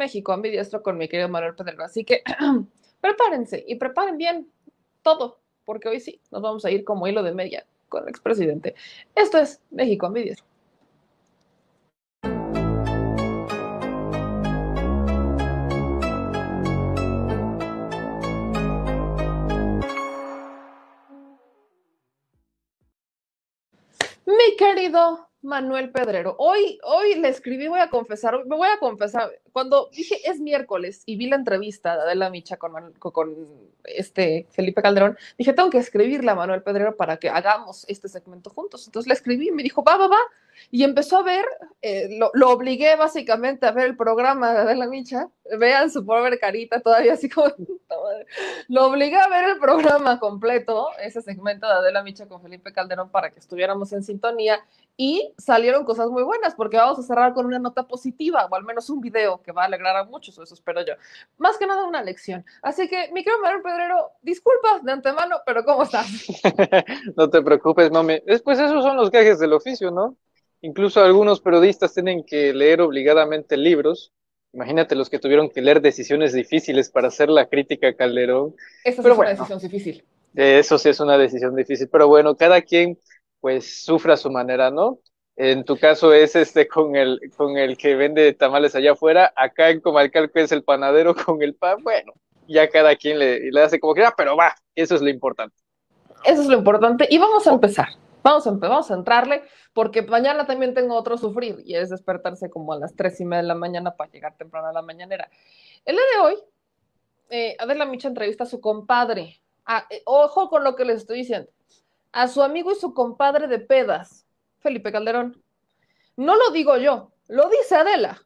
México ambidiestro con mi querido Manuel Pedrero. Así que prepárense y preparen bien todo, porque hoy sí nos vamos a ir como hilo de media con el expresidente. Esto es México ambidiestro. Mi querido Manuel Pedrero, hoy le escribí, me voy a confesar, cuando dije es miércoles y vi la entrevista de Adela Micha con Felipe Calderón, dije tengo que escribirle a Manuel Pedrero para que hagamos este segmento juntos. Entonces le escribí y me dijo va, y empezó a ver, lo obligué básicamente a ver el programa de Adela Micha, vean su pobre carita todavía así como, lo obligué a ver el programa completo, ese segmento de Adela Micha con Felipe Calderón para que estuviéramos en sintonía y salieron cosas muy buenas porque vamos a cerrar con una nota positiva o al menos un video que va a alegrar a muchos, eso espero yo. Más que nada una lección. Así que, mi querido Manuel Pedrero, disculpa de antemano, pero ¿cómo estás? No te preocupes, mami. Después esos son los gajes del oficio, ¿no? Incluso algunos periodistas tienen que leer obligadamente libros. Imagínate los que tuvieron que leer Decisiones difíciles para hacer la crítica a Calderón. Esa sí Pero es una bueno, decisión difícil. eso sí es una decisión difícil. Pero bueno, cada quien pues sufra a su manera, ¿no? En tu caso es con el que vende tamales allá afuera. Acá en Comalcalco es el panadero con el pan. Bueno, ya cada quien le hace como quiera, pero va, eso es lo importante. Eso es lo importante. Y vamos a Oh, empezar. Vamos a entrarle, porque mañana también tengo otro sufrir, y es despertarse como a las 3:30 de la mañana para llegar temprano a la mañanera. El día de hoy, Adela Micha entrevista a su compadre. Ojo con lo que les estoy diciendo. A su amigo y su compadre de pedas, Felipe Calderón. No lo digo yo, lo dice Adela.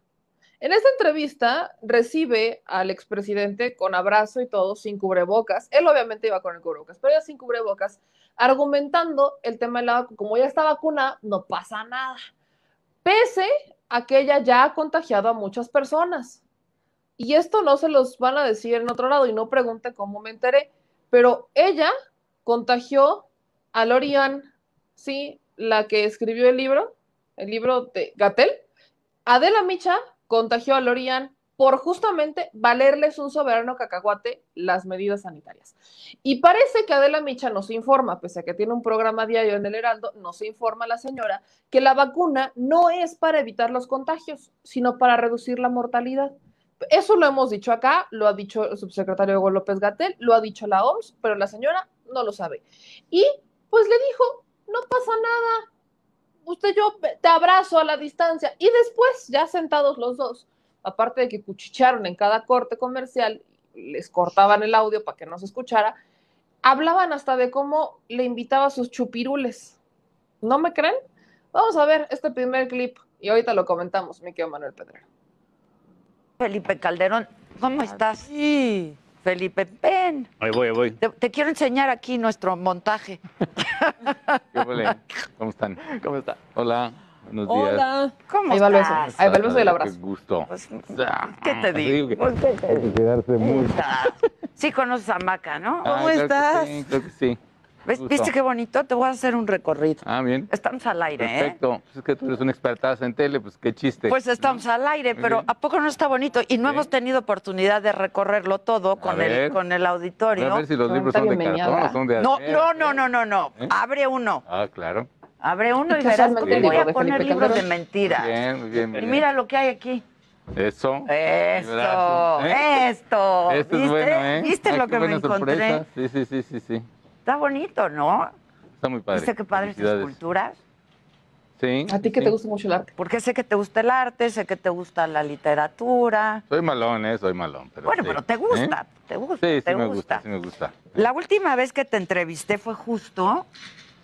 En esta entrevista recibe al expresidente con abrazo y todo, sin cubrebocas. Él obviamente iba con el cubrebocas, pero ella sin cubrebocas, argumentando el tema de la vacuna. Como ya está vacunada, no pasa nada. Pese a que ella ya ha contagiado a muchas personas. Y esto no se los van a decir en otro lado y no pregunte cómo me enteré. Pero ella contagió a Lorian, sí, la que escribió el libro de Gatel. Adela Micha contagió a Lorian por justamente valerles un soberano cacahuate las medidas sanitarias. Y parece que Adela Micha no se informa, pese a que tiene un programa diario en el Heraldo, no se informa a la señora que la vacuna no es para evitar los contagios, sino para reducir la mortalidad. Eso lo hemos dicho acá, lo ha dicho el subsecretario Hugo López Gatell, lo ha dicho la OMS, pero la señora no lo sabe. Y pues le dijo, no pasa nada, yo te abrazo a la distancia. Y después, ya sentados los dos, aparte de que cuchichearon en cada corte comercial, les cortaban el audio para que no se escuchara, hablaban hasta de cómo le invitaba a sus chupirules. ¿No me creen? Vamos a ver este primer clip y ahorita lo comentamos, mi querido Manuel Pedrero. Felipe Calderón, ¿cómo estás? Sí. Felipe, ven. Ahí voy. Te quiero enseñar aquí nuestro montaje. ¿Cómo están? ¿Cómo está? Hola, buenos días. Hola. ¿Cómo Ahí va el beso. estás? Ahí va el beso y el abrazo. Qué gusto. Pues, ¿qué te digo? Sí, Pues, ¿qué te hay que digo? quedarse mucho. Sí conoces a Maca, ¿no? Ah, ¿Cómo claro que estás? sí, creo que sí. Gusto. ¿Viste qué bonito? Te voy a hacer un recorrido. Ah, bien. Estamos al aire, Perfecto. Pues es que tú eres una expertaza en tele, pues qué chiste. Pues estamos al aire, Muy pero bien. ¿a poco no está bonito? Y no Sí. hemos tenido oportunidad de recorrerlo todo A con ver. el auditorio. A ver si los libros son de Comentario cartón o son de No, acero. no. ¿Eh? Abre uno. Ah, claro. Abre uno y Y verás casualmente cómo el voy libro a de poner Felipe libros de Calderón. mentiras. Muy bien. Y mira lo que hay aquí. Eso. Esto, Brazo. esto. Esto ¿Viste? es bueno, ¿eh? ¿Viste lo Qué que me buena encontré? sorpresa. Sí. Está bonito, ¿no? Está muy padre. ¿Viste qué padres Felicidades. esculturas? Sí. A ti que te gusta mucho el arte. Porque sé que te gusta el arte, sé que te gusta la literatura. Soy malón, pero Bueno, sí. pero te gusta, te gusta, Sí, te sí me gusta. La última vez que te entrevisté fue justo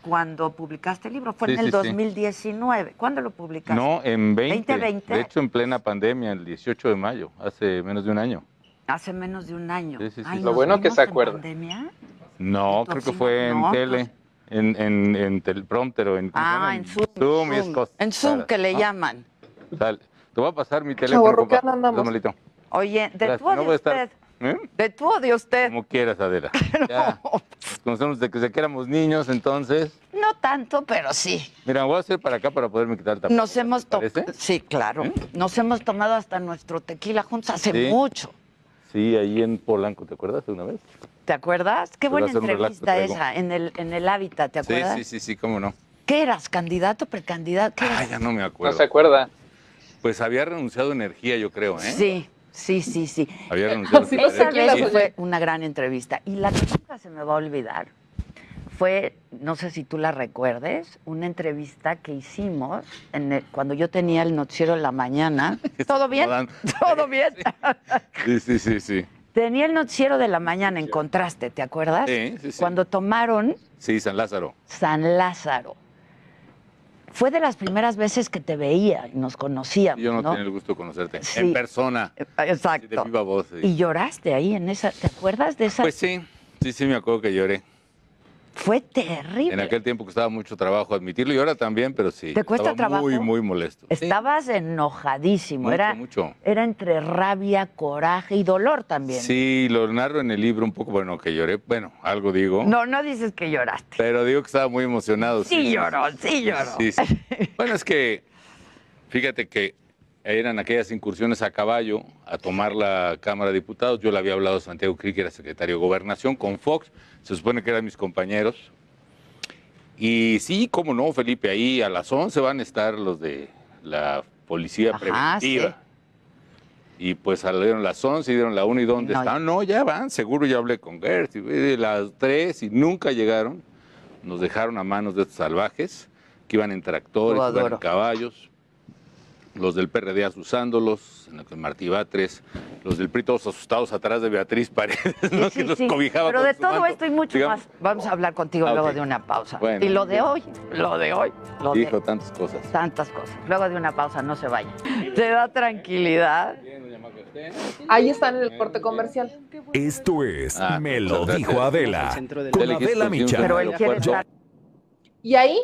cuando publicaste el libro, fue en Sí, el sí, sí. 2019. ¿Cuándo lo publicaste? No, en 2020. De hecho, en plena pandemia, el 18 de mayo, hace menos de un año. Hace menos de un año. Sí. Ay, Lo ¿nos bueno que vimos se en acuerda. pandemia? No, ¿Y tu creo que oficina? fue en No, tele, en teleprompter o en... ¿cómo se llama? En Zoom. Zoom y esas cosas. En Zoom, que le ¿no? llaman. Dale. Te voy a pasar mi teléfono, compa. Chavorrucán andamos. Estás malito. Oye, ¿de Gracias, tú o no de voy a estar- usted? ¿Eh? ¿De tú o de usted? Como quieras, Adela. Ya. Nos conocemos desde que éramos niños, entonces... No tanto, pero sí. Mira, voy a hacer para acá para poderme quitar el tapabocas. Nos hemos tomado, sí, claro. Nos hemos tomado hasta nuestro tequila juntos hace mucho. Sí, ahí en Polanco, ¿te acuerdas de una vez? ¿Te acuerdas? Qué buena entrevista esa, en el Hábitat, ¿te acuerdas? Sí, cómo no. ¿Qué eras? ¿Candidato, precandidato? ¿Qué eras? Ya no me acuerdo. No se acuerda. Pues había renunciado a Energía, yo creo, ¿eh? Sí. Había renunciado a Esa Energía. vez fue una gran entrevista. Y la que nunca se me va a olvidar fue, no sé si tú la recuerdes, una entrevista que hicimos cuando yo tenía el noticiero en la mañana. ¿Todo bien? ¿Todo bien? Sí. Tenía el noticiero de la mañana en Contraste, ¿te acuerdas? Sí. Cuando tomaron Sí, San Lázaro. San Lázaro. Fue de las primeras veces que te veía y nos conocíamos, Yo no ¿no? tenía el gusto de conocerte. Sí. En persona. Exacto. De viva voz. Sí. Y lloraste ahí en esa, ¿te acuerdas de esa? Pues sí, me acuerdo que lloré. Fue terrible. En aquel tiempo costaba mucho trabajo admitirlo y ahora también, pero sí. ¿Te cuesta estaba trabajo? muy molesto. Estabas enojadísimo. Mucho. Era entre rabia, coraje y dolor también. Sí, lo narro en el libro un poco, bueno, que lloré, bueno, algo digo. No dices que lloraste. Pero digo que estaba muy emocionado. Sí lloró. Sí. Bueno, es que, fíjate que eran aquellas incursiones a caballo a tomar la Cámara de Diputados. Yo le había hablado a Santiago Krill, que era secretario de Gobernación, con Fox. Se supone que eran mis compañeros. Y sí, cómo no, Felipe, ahí a las 11 van a estar los de la policía preventiva. Sí. Y pues salieron las 11 y dieron la 1 y ¿dónde están? No, ya van, seguro ya hablé con Gert. Y de las 3 y nunca llegaron. Nos dejaron a manos de estos salvajes que iban en tractores, que iban en caballos. Los del PRD asusándolos, en Martí Batres, los del PRI todos asustados atrás de Beatriz Paredes, ¿no? Que los cobijaba. Pero con de su todo manto. esto y mucho más, vamos a hablar contigo luego de una pausa. Bueno, y lo de hoy. Dijo tantas cosas. Tantas cosas. Luego de una pausa, no se vaya. ¿Te da tranquilidad? Ahí están en el corte comercial. Esto es Me lo dijo Adela, con Adela Micha. Pero él quiere estar. Y ahí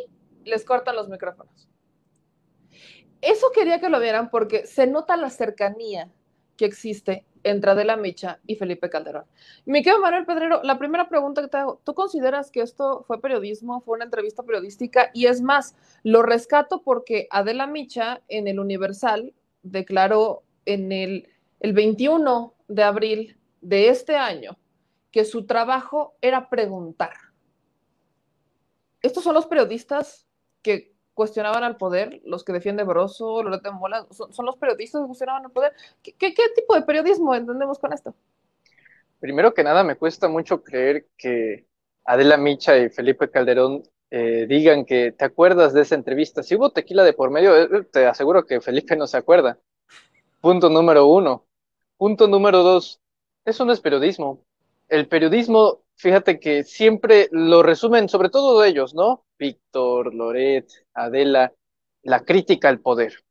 les cortan los micrófonos. Eso quería que lo vieran porque se nota la cercanía que existe entre Adela Micha y Felipe Calderón. Mi querido Manuel Pedrero, la primera pregunta que te hago, ¿tú consideras que esto fue periodismo, fue una entrevista periodística? Y es más, lo rescato porque Adela Micha en el Universal declaró en el 21 de abril de este año que su trabajo era preguntar. Estos son los periodistas que cuestionaban al poder, los que defiende Broso, Loreto de Mola, son los periodistas que cuestionaban al poder. ¿Qué tipo de periodismo entendemos con esto? Primero que nada, me cuesta mucho creer que Adela Micha y Felipe Calderón digan que te acuerdas de esa entrevista. Si hubo tequila de por medio, te aseguro que Felipe no se acuerda. Punto número 1. Punto número 2. Eso no es periodismo. El periodismo, fíjate que siempre lo resumen, sobre todo ellos, ¿no? Víctor, Loret, Adela, la crítica al poder.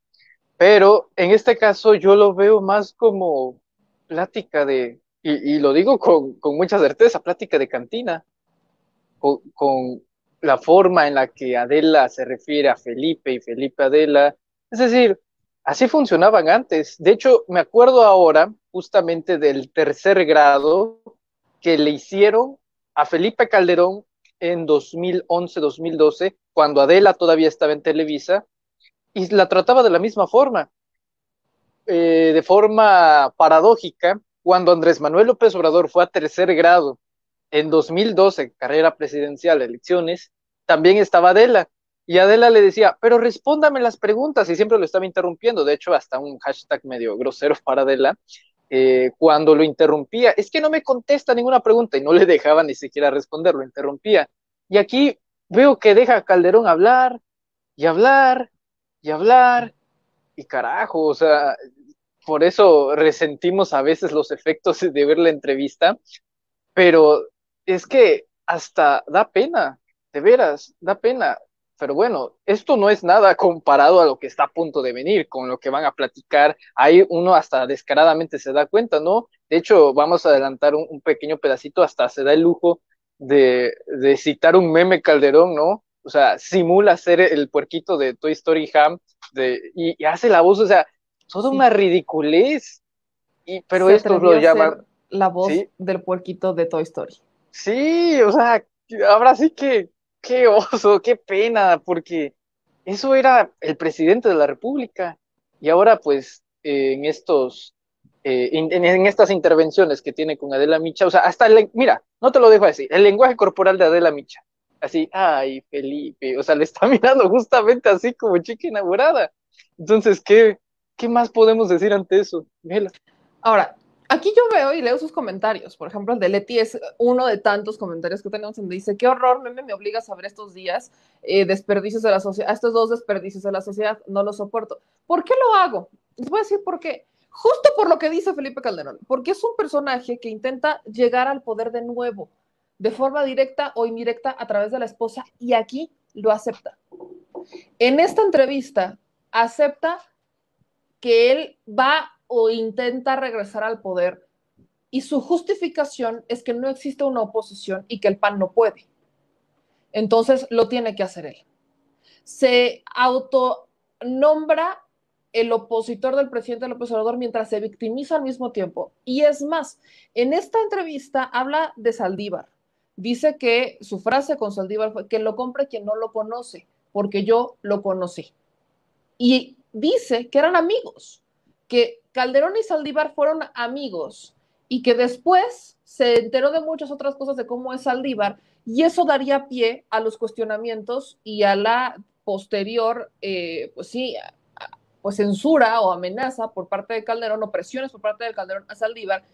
Pero en este caso yo lo veo más como plática y lo digo con mucha certeza, plática de cantina, con la forma en la que Adela se refiere a Felipe y Felipe a Adela. Es decir, así funcionaban antes. De hecho, me acuerdo ahora justamente del tercer grado que le hicieron a Felipe Calderón en 2011-2012, cuando Adela todavía estaba en Televisa, y la trataba de la misma forma. De forma paradójica, cuando Andrés Manuel López Obrador fue a tercer grado en 2012, carrera presidencial, elecciones, también estaba Adela. Y Adela le decía, pero respóndame las preguntas, y siempre lo estaba interrumpiendo. De hecho, hasta un hashtag medio grosero para Adela, cuando lo interrumpía, es que no me contesta ninguna pregunta, y no le dejaba ni siquiera responder, lo interrumpía. Y aquí veo que deja a Calderón hablar, y hablar, y hablar, y carajo, o sea, por eso resentimos a veces los efectos de ver la entrevista, pero es que hasta da pena, de veras, da pena. Pero bueno, esto no es nada comparado a lo que está a punto de venir, con lo que van a platicar. Ahí uno hasta descaradamente se da cuenta, ¿no? De hecho, vamos a adelantar un pequeño pedacito, hasta se da el lujo de citar un meme Calderón, ¿no? O sea, simula ser el puerquito de Toy Story Ham y hace la voz, o sea, toda una ridiculez. Pero esto lo llaman la voz del puerquito de Toy Story. Sí, o sea, ahora sí que qué oso, qué pena, porque eso era el presidente de la República. Y ahora, pues, en estas intervenciones que tiene con Adela Micha, o sea, mira, no te lo dejo así, el lenguaje corporal de Adela Micha, así, ay, Felipe, o sea, le está mirando justamente así como chica enamorada. Entonces, ¿qué más podemos decir ante eso? Mela. Ahora, aquí yo veo y leo sus comentarios. Por ejemplo, el de Leti es uno de tantos comentarios que tenemos donde dice, qué horror, me obligas a ver estos días desperdicios de la sociedad, estos 2 desperdicios de la sociedad, no los soporto. ¿Por qué lo hago? Les voy a decir por qué. Justo por lo que dice Felipe Calderón, porque es un personaje que intenta llegar al poder de nuevo, de forma directa o indirecta a través de la esposa, y aquí lo acepta. En esta entrevista acepta que él va o intenta regresar al poder y su justificación es que no existe una oposición y que el PAN no puede. Entonces lo tiene que hacer él. Se autonombra el opositor del presidente López Obrador mientras se victimiza al mismo tiempo. Y es más, en esta entrevista habla de Saldívar. Dice que su frase con Saldívar fue que lo compre quien no lo conoce, porque yo lo conocí. Y dice que eran amigos, que Calderón y Saldívar fueron amigos y que después se enteró de muchas otras cosas de cómo es Saldívar y eso daría pie a los cuestionamientos y a la posterior, pues sí, pues censura o amenaza por parte de Calderón o presiones por parte de Calderón a Saldívar,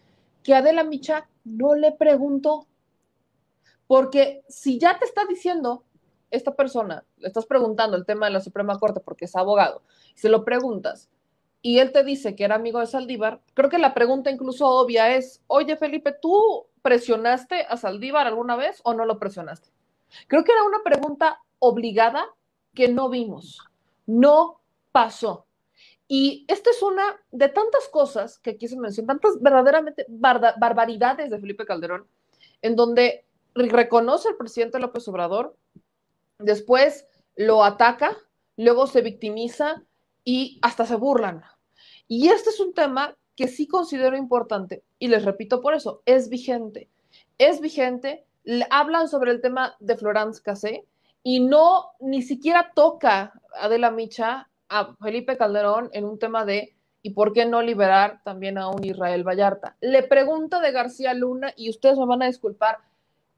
que Adela Micha no le preguntó. Porque si ya te está diciendo esta persona, le estás preguntando el tema de la Suprema Corte porque es abogado, se lo preguntas y él te dice que era amigo de Saldívar, creo que la pregunta incluso obvia es, oye Felipe, ¿tú presionaste a Saldívar alguna vez o no lo presionaste? Creo que era una pregunta obligada que no vimos, no pasó. Y esta es una de tantas cosas que aquí se mencionan, tantas verdaderamente barbaridades de Felipe Calderón, en donde reconoce al presidente López Obrador, después lo ataca, luego se victimiza y hasta se burlan. Y este es un tema que sí considero importante y les repito por eso, es vigente. Es vigente, hablan sobre el tema de Florence Cassé y no ni siquiera toca Adela Micha a Felipe Calderón en un tema de ¿y por qué no liberar también a un Israel Vallarta? Le pregunta de García Luna y ustedes me van a disculpar,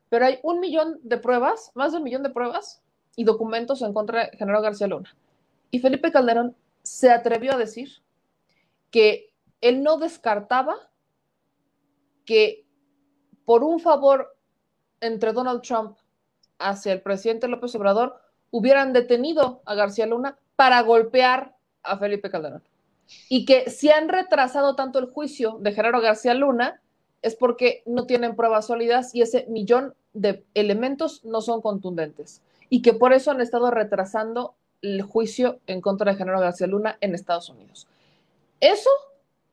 pero hay 1 millón de pruebas, más de 1 millón de pruebas y documentos en contra de Genaro García Luna. Y Felipe Calderón se atrevió a decir que él no descartaba que por un favor entre Donald Trump hacia el presidente López Obrador hubieran detenido a García Luna para golpear a Felipe Calderón. Y que si han retrasado tanto el juicio de Genaro García Luna es porque no tienen pruebas sólidas y ese 1 millón de elementos no son contundentes. Y que por eso han estado retrasando el juicio en contra de Genaro García Luna en Estados Unidos. Eso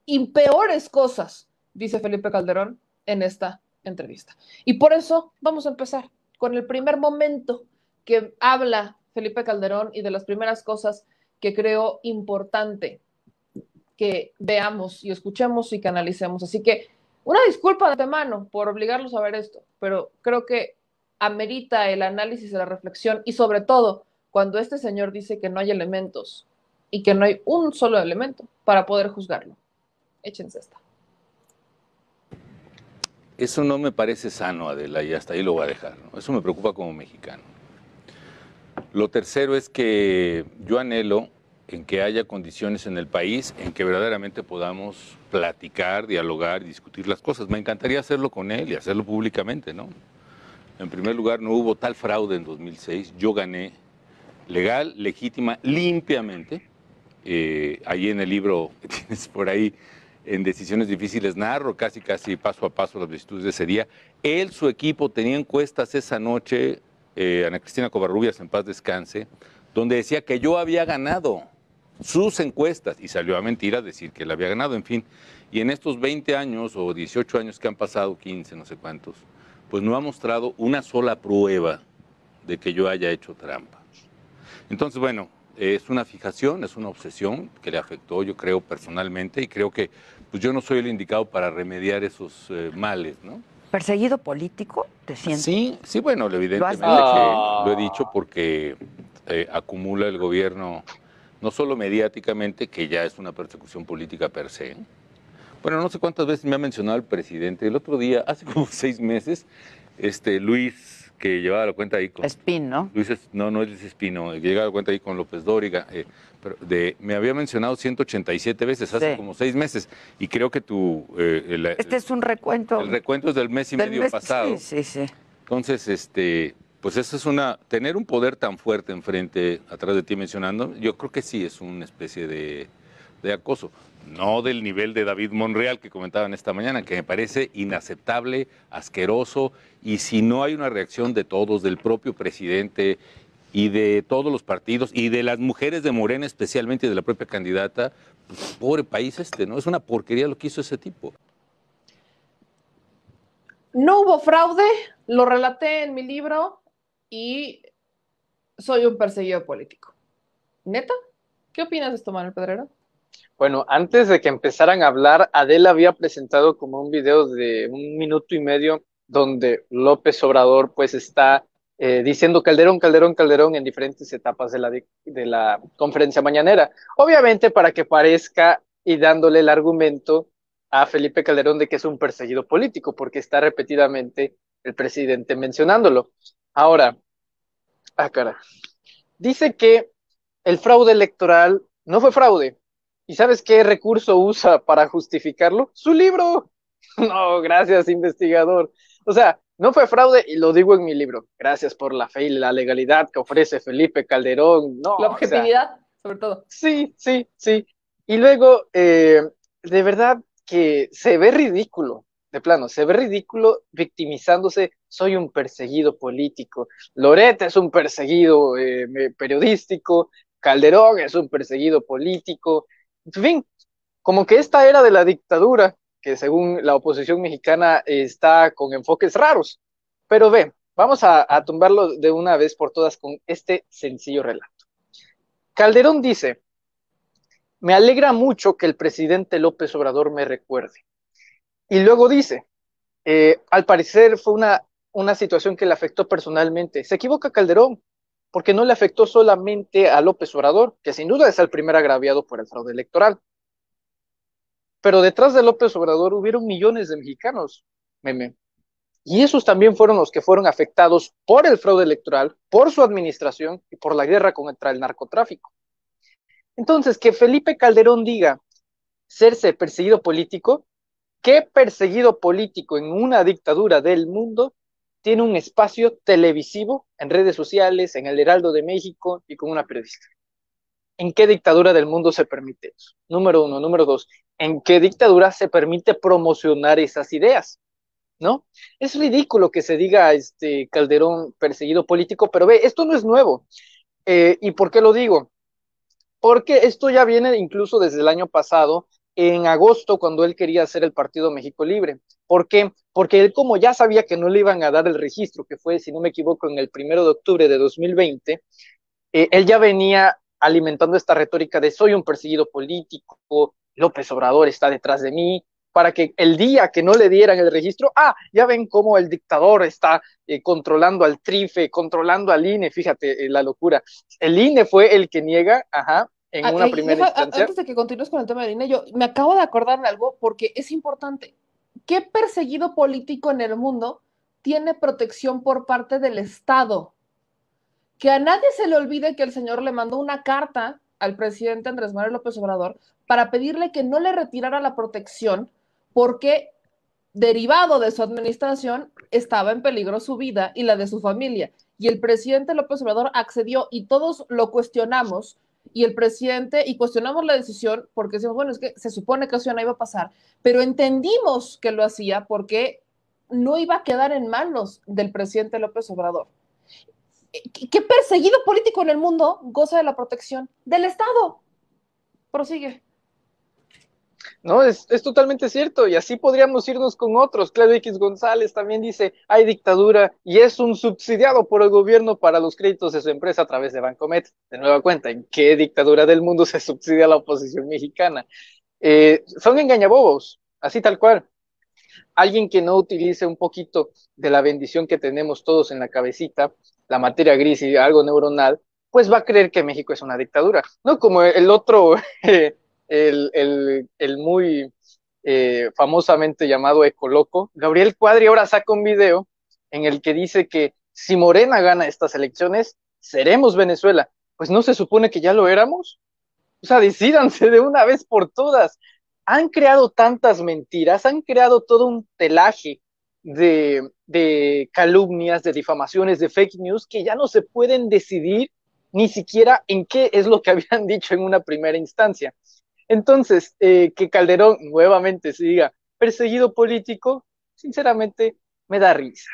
y peores cosas, dice Felipe Calderón en esta entrevista. Y por eso vamos a empezar con el primer momento que habla Felipe Calderón y de las primeras cosas que creo importante que veamos y escuchemos y que analicemos. Así que una disculpa de antemano por obligarlos a ver esto, pero creo que amerita el análisis y la reflexión y sobre todo cuando este señor dice que no hay elementos y que no hay un solo elemento para poder juzgarlo. Échense esta. Eso no me parece sano, Adela, y hasta ahí lo voy a dejar, ¿no? Eso me preocupa como mexicano. Lo tercero es que yo anhelo en que haya condiciones en el país en que verdaderamente podamos platicar, dialogar y discutir las cosas. Me encantaría hacerlo con él y hacerlo públicamente, ¿no? En primer lugar, no hubo tal fraude en 2006. Yo gané legal, legítima, limpiamente. Ahí en el libro que tienes por ahí, en Decisiones Difíciles, narro casi paso a paso las vicisitudes de ese día. Él, su equipo, tenía encuestas esa noche, Ana Cristina Covarrubias, en paz descanse, donde decía que yo había ganado sus encuestas y salió a mentira decir que él había ganado, en fin. Y en estos 20 años o 18 años que han pasado, 15, no sé cuántos, pues no ha mostrado una sola prueba de que yo haya hecho trampa. Entonces, bueno, es una fijación, es una obsesión que le afectó, yo creo, personalmente, y creo que pues yo no soy el indicado para remediar esos males, ¿no? ¿Perseguido político te sientes? Sí, sí, bueno, evidentemente ¿Lo has que dicho? lo he dicho porque acumula el gobierno, no solo mediáticamente, que ya es una persecución política per se. Bueno, no sé cuántas veces me ha mencionado el presidente. El otro día, hace como 6 meses, Luis, que llevaba la cuenta ahí con... Espín, ¿no? No es Luis Espino, que llevaba la cuenta ahí con López Dóriga, me había mencionado 187 veces, hace como 6 meses, y creo que este es un recuento. El recuento es del mes y medio pasado. Sí, sí, sí. Entonces, pues eso es tener un poder tan fuerte enfrente, atrás de ti mencionando, yo creo que sí es una especie de acoso. No del nivel de David Monreal que comentaban esta mañana, que me parece inaceptable, asqueroso, y si no hay una reacción de todos, del propio presidente y de todos los partidos, y de las mujeres de Morena especialmente, y de la propia candidata, pues pobre país ¿no? Es una porquería lo que hizo ese tipo. No hubo fraude, lo relaté en mi libro y soy un perseguido político. ¿Neta? ¿Qué opinas de esto, Manuel Pedrero? Bueno, antes de que empezaran a hablar, Adela había presentado como un video de 1 minuto y medio donde López Obrador pues está diciendo Calderón, Calderón, Calderón en diferentes etapas de la conferencia mañanera. Obviamente para que parezca y dándole el argumento a Felipe Calderón de que es un perseguido político, porque está repetidamente el presidente mencionándolo. Ahora, cara, dice que el fraude electoral no fue fraude. ¿Y sabes qué recurso usa para justificarlo? Su libro. No, gracias, investigador. O sea, no fue fraude y lo digo en mi libro. Gracias por la fe y la legalidad que ofrece Felipe Calderón. No, La o sea, objetividad, sobre todo. sí, sí, sí. Y luego, de verdad que se ve ridículo, de plano, se ve ridículo victimizándose. Soy un perseguido político. Loret es un perseguido periodístico. Calderón es un perseguido político. En fin, como que esta era de la dictadura, que según la oposición mexicana está con enfoques raros. Pero ve, vamos a tumbarlo de una vez por todas con este sencillo relato. Calderón dice: me alegra mucho que el presidente López Obrador me recuerde. Y luego dice, al parecer fue una situación que le afectó personalmente. Se equivoca Calderón, porque no le afectó solamente a López Obrador, que sin duda es el primer agraviado por el fraude electoral. Pero detrás de López Obrador hubieron millones de mexicanos, meme. Y esos también fueron los que fueron afectados por el fraude electoral, por su administración y por la guerra contra el narcotráfico. Entonces, que Felipe Calderón diga serse perseguido político, ¿qué perseguido político en una dictadura del mundo tiene un espacio televisivo en redes sociales, en el Heraldo de México y con una periodista? ¿En qué dictadura del mundo se permite eso? Número uno. Número dos, ¿en qué dictadura se permite promocionar esas ideas? ¿No? Es ridículo que se diga Calderón perseguido político, pero ve, esto no es nuevo. ¿Y por qué lo digo? Porque esto ya viene incluso desde el año pasado, en agosto, cuando él quería hacer el Partido México Libre. ¿Por qué? Porque él, como ya sabía que no le iban a dar el registro, que fue, si no me equivoco, en el 1 de octubre de 2020, él ya venía alimentando esta retórica de soy un perseguido político, López Obrador está detrás de mí, para que el día que no le dieran el registro, ya ven cómo el dictador está controlando al TRIFE, controlando al INE, fíjate la locura. El INE fue el que niega, en una primera instancia. Antes de que continúes con el tema del INE, yo me acabo de acordar de algo porque es importante. ¿Qué perseguido político en el mundo tiene protección por parte del Estado? Que a nadie se le olvide que el señor le mandó una carta al presidente Andrés Manuel López Obrador para pedirle que no le retirara la protección porque derivado de su administración estaba en peligro su vida y la de su familia. Y el presidente López Obrador accedió y todos lo cuestionamos y el presidente, y cuestionamos la decisión porque decimos, bueno, es que se supone que eso ya no iba a pasar, pero entendimos que lo hacía porque no iba a quedar en manos del presidente López Obrador. ¿Qué perseguido político en el mundo goza de la protección del Estado? Prosigue. No, es totalmente cierto, y así podríamos irnos con otros. Claudio X González también dice, hay dictadura y es un subsidiado por el gobierno para los créditos de su empresa a través de Bancomet. De nueva cuenta, ¿en qué dictadura del mundo se subsidia la oposición mexicana? Son engañabobos, así tal cual. alguien que no utilice un poquito de la bendición que tenemos todos en la cabecita, la materia gris y algo neuronal, pues va a creer que México es una dictadura, ¿no? Como el otro, el muy famosamente llamado Ecoloco, Gabriel Cuadri ahora saca un video en el que dice que si Morena gana estas elecciones, seremos Venezuela. Pues no se supone que ya lo éramos. O sea, decídanse de una vez por todas. Han creado tantas mentiras, han creado todo un telaje de calumnias, de difamaciones, de fake news, que ya no se pueden decidir ni siquiera en qué es lo que habían dicho en una primera instancia. Entonces, que Calderón nuevamente se diga perseguido político, sinceramente me da risa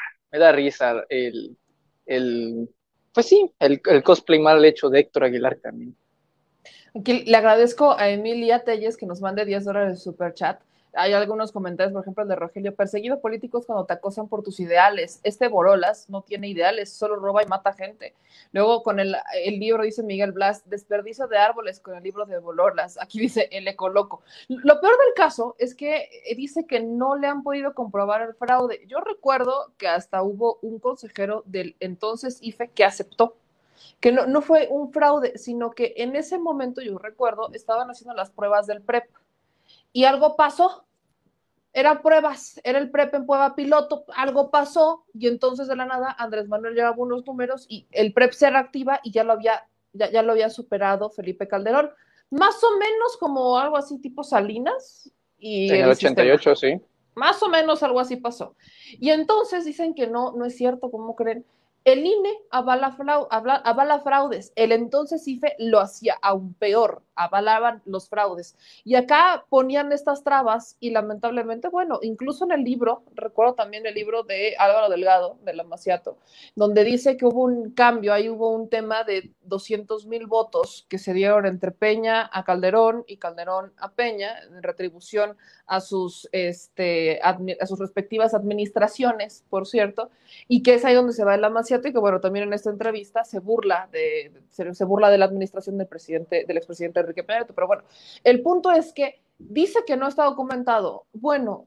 pues sí, el cosplay mal hecho de Héctor Aguilar también. Aquí le agradezco a Emilia Telles que nos mande $10 de super chat. Hay algunos comentarios, por ejemplo, el de Rogelio: perseguido políticos cuando te acosan por tus ideales. Este Borolas no tiene ideales, solo roba y mata gente. Luego con el libro, dice Miguel Blas, desperdicio de árboles con el libro de Borolas. Aquí dice el Ecoloco. Lo peor del caso es que dice que no le han podido comprobar el fraude. Yo recuerdo que hasta hubo un consejero del entonces IFE que aceptó que no fue un fraude, sino que en ese momento, yo recuerdo, estaban haciendo las pruebas del PREP y algo pasó. Eran pruebas, era el PREP en prueba piloto, algo pasó y entonces de la nada Andrés Manuel llevaba unos números y el PREP se reactiva y ya lo había superado Felipe Calderón. Más o menos como algo así tipo Salinas. Y en el 88, sistema. sí. Más o menos algo así pasó. Y entonces dicen que no es cierto, ¿cómo creen? El INE avala fraudes. El entonces IFE lo hacía aún peor, avalaban los fraudes. Y acá ponían estas trabas y lamentablemente, bueno, incluso en el libro, recuerdo también el libro de Álvaro Delgado, de la Maciato, donde dice que hubo un cambio, ahí hubo un tema de 200,000 votos que se dieron entre Peña a Calderón y Calderón a Peña, en retribución a sus respectivas administraciones, por cierto, y que es ahí donde se va el Amaciato y que, bueno, también en esta entrevista se burla de la administración del expresidente Enrique Peña Nieto. Pero bueno, el punto es que dice que no está documentado. Bueno,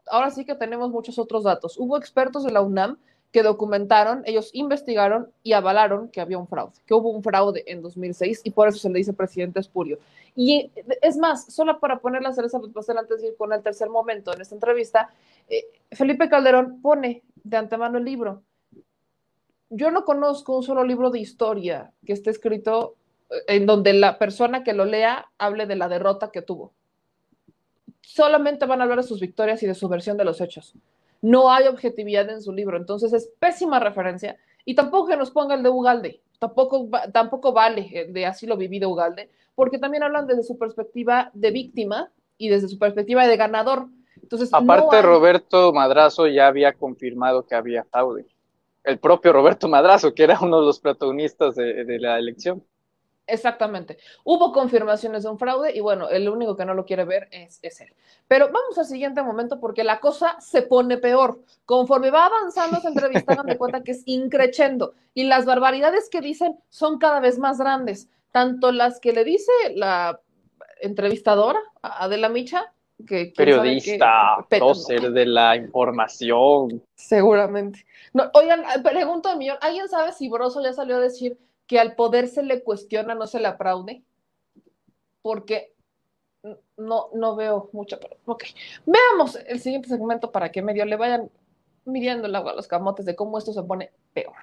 ahora sí que tenemos muchos otros datos. Hubo expertos de la UNAM que documentaron, ellos investigaron y avalaron que había un fraude, que hubo un fraude en 2006 y por eso se le dice presidente espurio. Y es más, solo para poner la cereza del pastel antes de ir con el tercer momento en esta entrevista, Felipe Calderón pone de antemano el libro. Yo no conozco un solo libro de historia que esté escrito en donde la persona que lo lea hable de la derrota que tuvo. Solamente van a hablar de sus victorias y de su versión de los hechos. No hay objetividad en su libro, entonces es pésima referencia. Y tampoco que nos ponga el de Ugalde, tampoco vale de así lo vivido Ugalde, porque también hablan desde su perspectiva de víctima y desde su perspectiva de ganador. Entonces, aparte, Roberto Madrazo ya había confirmado que había fraude. El propio Roberto Madrazo, que era uno de los protagonistas de la elección. Exactamente. Hubo confirmaciones de un fraude y bueno, el único que no lo quiere ver es él. Pero vamos al siguiente momento porque la cosa se pone peor. Conforme va avanzando esa entrevista, hagan de cuenta que es increchendo y las barbaridades que dicen son cada vez más grandes. Tanto las que le dice la entrevistadora, Adela Micha, que periodista, prócer de la información. Seguramente. No, oigan, pregunto a millón, ¿alguien sabe si Broso ya salió a decir que al poder se le cuestiona, no se le aplaude? Porque no veo mucho, pero ok. Veamos el siguiente segmento para que medio le vayan midiendo el agua a los camotes de cómo esto se pone peor.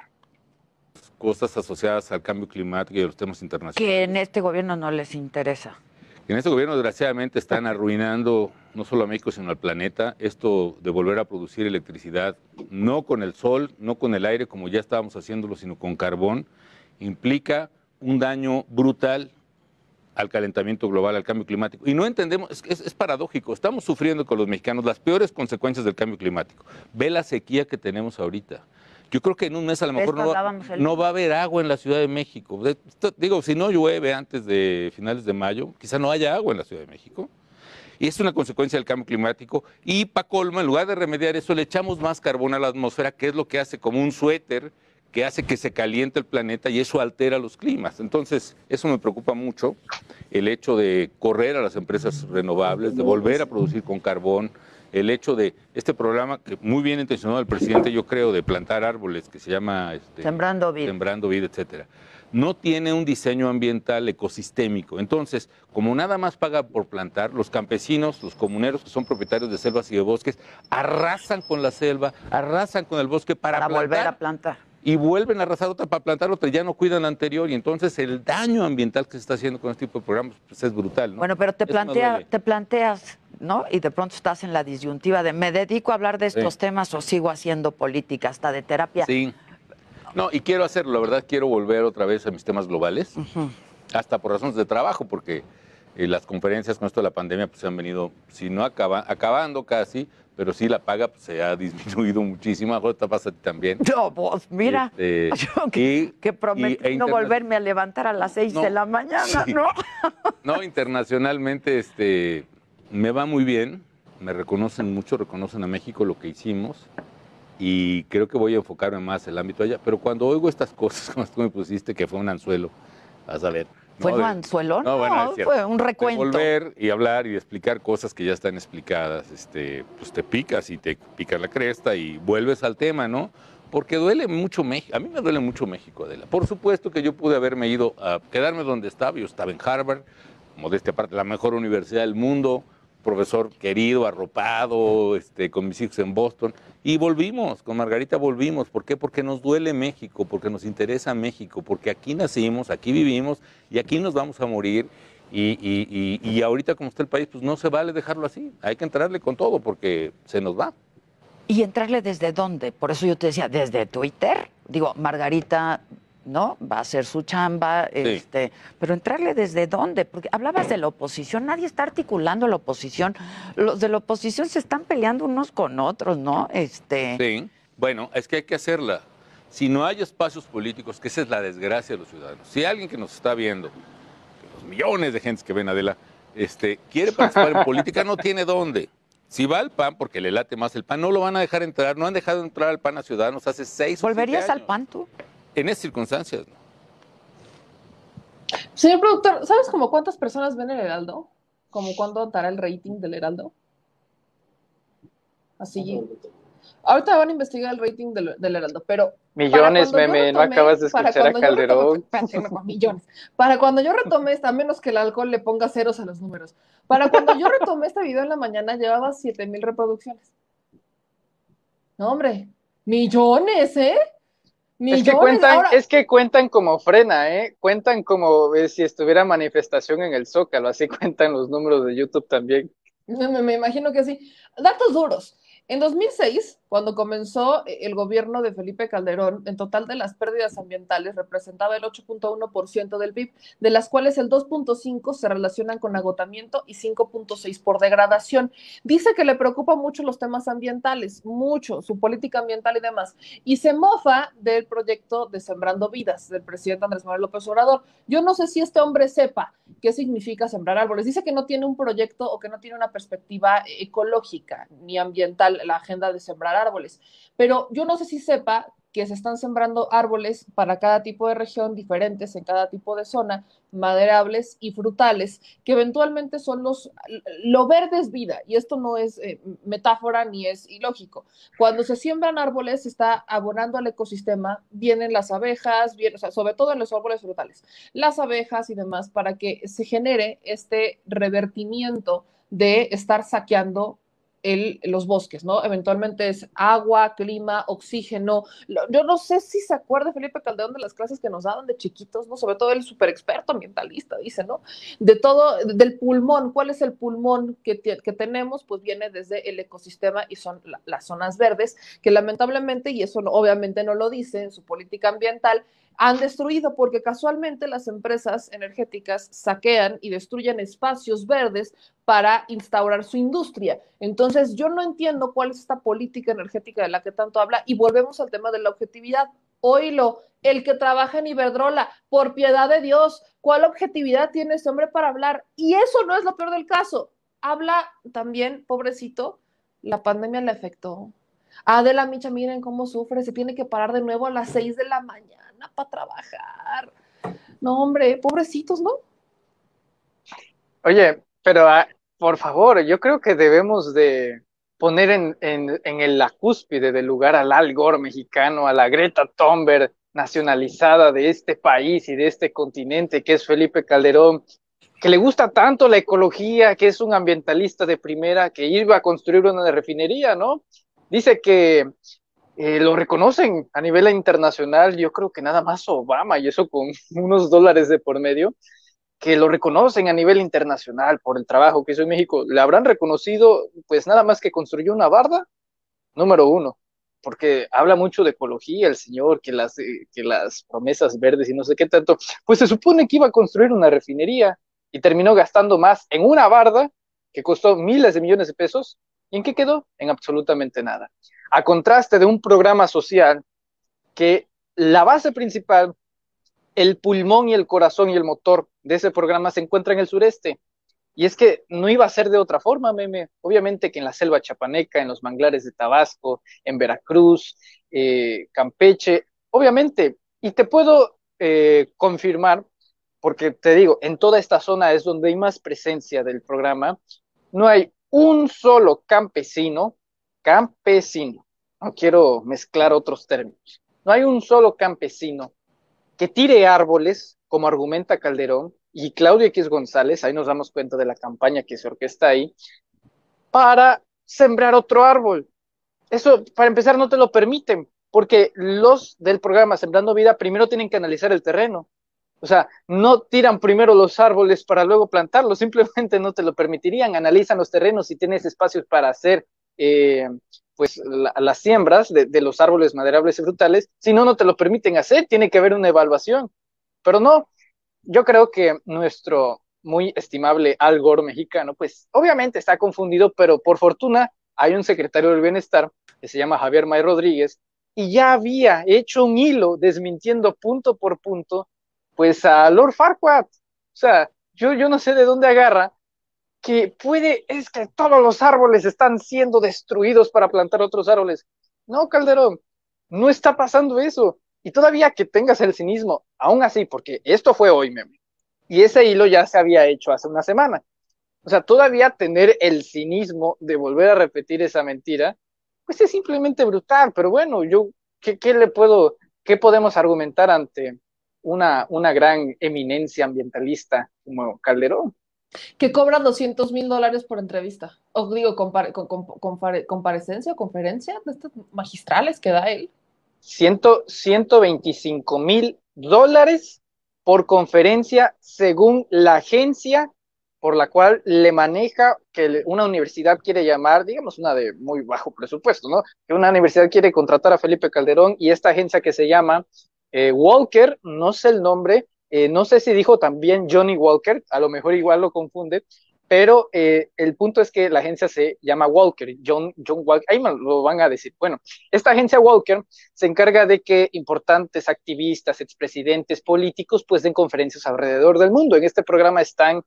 Cosas asociadas al cambio climático y a los temas internacionales. Que en este gobierno no les interesa. En este gobierno, desgraciadamente, están arruinando no solo a México, sino al planeta. Esto de volver a producir electricidad, no con el sol, no con el aire, como ya estábamos haciéndolo, sino con carbón, implica un daño brutal al calentamiento global, al cambio climático. Y no entendemos, es paradójico, estamos sufriendo con los mexicanos las peores consecuencias del cambio climático. Ve la sequía que tenemos ahorita. Yo creo que en un mes a lo mejor no va a haber agua en la Ciudad de México. Digo, si no llueve antes de finales de mayo, quizá no haya agua en la Ciudad de México. Y es una consecuencia del cambio climático. Y para colmo, en lugar de remediar eso, le echamos más carbón a la atmósfera, que es lo que hace como un suéter, que hace que se caliente el planeta y eso altera los climas. Entonces, eso me preocupa mucho, el hecho de correr a las empresas renovables, de volver a producir con carbón, el hecho de este programa que muy bien intencionado el presidente, yo creo, de plantar árboles, que se llama Sembrando Vida. Sembrando Vida, etcétera, no tiene un diseño ambiental ecosistémico. Entonces, como nada más paga por plantar, los campesinos, los comuneros que son propietarios de selvas y de bosques, arrasan con la selva, arrasan con el bosque para volver a plantar. Y vuelven a arrasar otra para plantar otra, y ya no cuidan la anterior, y entonces el daño ambiental que se está haciendo con este tipo de programas pues es brutal, ¿no? Bueno, pero te planteas, ¿no? Y de pronto estás en la disyuntiva de ¿me dedico a hablar de estos temas o sigo haciendo política, hasta de terapia? Sí. No, y quiero hacerlo, la verdad, quiero volver otra vez a mis temas globales, hasta por razones de trabajo, porque las conferencias con esto de la pandemia pues se han venido, si no acabando casi, pero sí la paga pues, se ha disminuido muchísimo. Ahora te pasa a ti también. No, vos, mira, yo que prometí no volverme a levantar a las 6 de la mañana, ¿no? No, internacionalmente me va muy bien, me reconocen mucho, reconocen a México lo que hicimos, y creo que voy a enfocarme más en el ámbito allá. Pero cuando oigo estas cosas, como tú me pusiste, que fue un anzuelo, vas a ver. ¿Fue un anzuelo? No, bueno, fue un recuento. De volver y hablar y explicar cosas que ya están explicadas, pues te picas y te picas la cresta y vuelves al tema, ¿no? Porque duele mucho México. A mí me duele mucho México, Adela. Por supuesto que yo pude haberme ido a quedarme donde estaba. Yo estaba en Harvard, modestia aparte, la mejor universidad del mundo, profesor querido, arropado, con mis hijos en Boston, y volvimos, con Margarita volvimos. ¿Por qué? Porque nos duele México, porque nos interesa México, porque aquí nacimos, aquí vivimos y aquí nos vamos a morir, y ahorita como está el país, pues no se vale dejarlo así, hay que entrarle con todo porque se nos va. ¿Y entrarle desde dónde? Por eso yo te decía, ¿desde Twitter? Digo, Margarita, ¿no? Va a hacer su chamba, Sí. Pero entrarle desde dónde, porque hablabas de la oposición, nadie está articulando la oposición, los de la oposición se están peleando unos con otros, ¿no? Sí, bueno, es que hay que hacerla. Si no hay espacios políticos, que esa es la desgracia de los ciudadanos. Si alguien que nos está viendo, los millones de gentes que ven, Adela, quiere participar en política, no tiene dónde. Si va al PAN, porque le late más el PAN, no lo van a dejar entrar, no han dejado entrar al PAN a Ciudadanos hace 6 o 7 años. ¿Volverías al PAN tú? En esas circunstancias, ¿no? Señor productor, ¿sabes como cuántas personas ven el Heraldo? ¿Como cuándo dará el rating del Heraldo? Así. Ahorita van a investigar el rating del Heraldo, pero... Millones, meme, no acabas de escuchar a Calderón. Millones. Para cuando yo retomé, a menos que el alcohol le ponga ceros a los números, para cuando yo retomé este video en la mañana, llevaba 7,000 reproducciones. No, hombre, millones, ¿eh? Millones. Es que cuentan como frena, ¿eh? Cuentan como si estuviera manifestación en el Zócalo, así cuentan los números de YouTube también. Me imagino que sí. Datos duros. En 2006, cuando comenzó el gobierno de Felipe Calderón, en total de las pérdidas ambientales representaba el 8.1% del PIB, de las cuales el 2.5% se relacionan con agotamiento y 5.6% por degradación. Dice que le preocupa mucho los temas ambientales, mucho, su política ambiental y demás, y se mofa del proyecto de Sembrando Vidas del presidente Andrés Manuel López Obrador. Yo no sé si este hombre sepa qué significa sembrar árboles. Dice que no tiene un proyecto o que no tiene una perspectiva ecológica ni ambiental la agenda de sembrar árboles, pero yo no sé si sepa que se están sembrando árboles para cada tipo de región diferentes en cada tipo de zona, maderables y frutales, que eventualmente son lo verde es vida, y esto no es metáfora ni es ilógico. Cuando se siembran árboles, se está abonando al ecosistema, vienen las abejas, o sea, sobre todo en los árboles frutales, las abejas y demás, para que se genere este revertimiento de estar saqueando los bosques, ¿no? Eventualmente es agua, clima, oxígeno. Yo no sé si se acuerda Felipe Calderón de las clases que nos daban de chiquitos, ¿no? Sobre todo el súper experto ambientalista, dice, ¿no? De todo, del pulmón. ¿Cuál es el pulmón que tenemos? Pues viene desde el ecosistema y son las zonas verdes, que lamentablemente, y eso obviamente no lo dice en su política ambiental, han destruido, porque casualmente las empresas energéticas saquean y destruyen espacios verdes para instaurar su industria. Entonces, yo no entiendo cuál es esta política energética de la que tanto habla, y volvemos al tema de la objetividad. Oílo, el que trabaja en Iberdrola, por piedad de Dios, ¿cuál objetividad tiene ese hombre para hablar? Y eso no es lo peor del caso. Habla también, pobrecito, la pandemia le afectó. Adela Micha, miren cómo sufre, se tiene que parar de nuevo a las 6 de la mañana para trabajar. No, hombre, pobrecitos, ¿no? Oye, pero por favor, yo creo que debemos de poner en la cúspide del lugar al Al Gore mexicano, a la Greta Thunberg nacionalizada de este país y de este continente, que es Felipe Calderón, que le gusta tanto la ecología, que es un ambientalista de primera, que iba a construir una refinería, ¿no? Dice que lo reconocen a nivel internacional, yo creo que nada más Obama, y eso con unos dólares de por medio, que lo reconocen a nivel internacional por el trabajo que hizo en México. Le habrán reconocido, pues nada más que construyó una barda, número uno, porque habla mucho de ecología el señor, que las promesas verdes y no sé qué tanto. Pues se supone que iba a construir una refinería y terminó gastando más en una barda que costó miles de millones de pesos. ¿Y en qué quedó? En absolutamente nada. A contraste de un programa social que la base principal, el pulmón y el corazón y el motor de ese programa se encuentra en el sureste. Y es que no iba a ser de otra forma, meme. Obviamente que en la selva chapaneca, en los manglares de Tabasco, en Veracruz, Campeche, obviamente. Y te puedo confirmar, porque te digo, en toda esta zona es donde hay más presencia del programa. No hay un solo campesino, no quiero mezclar otros términos, no hay un solo campesino que tire árboles, como argumenta Calderón, y Claudio X González, ahí nos damos cuenta de la campaña que se orquesta ahí, para sembrar otro árbol. Eso, para empezar, no te lo permiten, porque los del programa Sembrando Vida primero tienen que analizar el terreno. O sea, no tiran primero los árboles para luego plantarlos, simplemente no te lo permitirían. Analizan los terrenos si tienes espacios para hacer pues las siembras de los árboles maderables y frutales, si no, no te lo permiten hacer, tiene que haber una evaluación. Pero no, yo creo que nuestro muy estimable Al Gore mexicano, pues obviamente está confundido, pero por fortuna hay un secretario del bienestar que se llama Javier May Rodríguez y ya había hecho un hilo desmintiendo punto por punto pues a Lord Farquaad. O sea, yo no sé de dónde agarra que es que todos los árboles están siendo destruidos para plantar otros árboles. No, Calderón, no está pasando eso. Y todavía que tengas el cinismo, aún así, porque esto fue hoy, meme, y ese hilo ya se había hecho hace una semana. O sea, todavía tener el cinismo de volver a repetir esa mentira, pues es simplemente brutal. Pero bueno, qué podemos argumentar ante una gran eminencia ambientalista como Calderón? Que cobra $200,000 por entrevista. O digo, comparecencia o conferencia de estas magistrales que da él. $125,000 por conferencia, según la agencia por la cual le maneja, que una universidad quiere llamar, digamos una de muy bajo presupuesto, ¿no? Que una universidad quiere contratar a Felipe Calderón y esta agencia que se llama Walker, no sé el nombre, no sé si dijo también Johnny Walker, a lo mejor igual lo confunde, pero el punto es que la agencia se llama Walker, John Walker, ahí me lo van a decir. Bueno, esta agencia Walker se encarga de que importantes activistas, expresidentes, políticos, pues den conferencias alrededor del mundo. En este programa están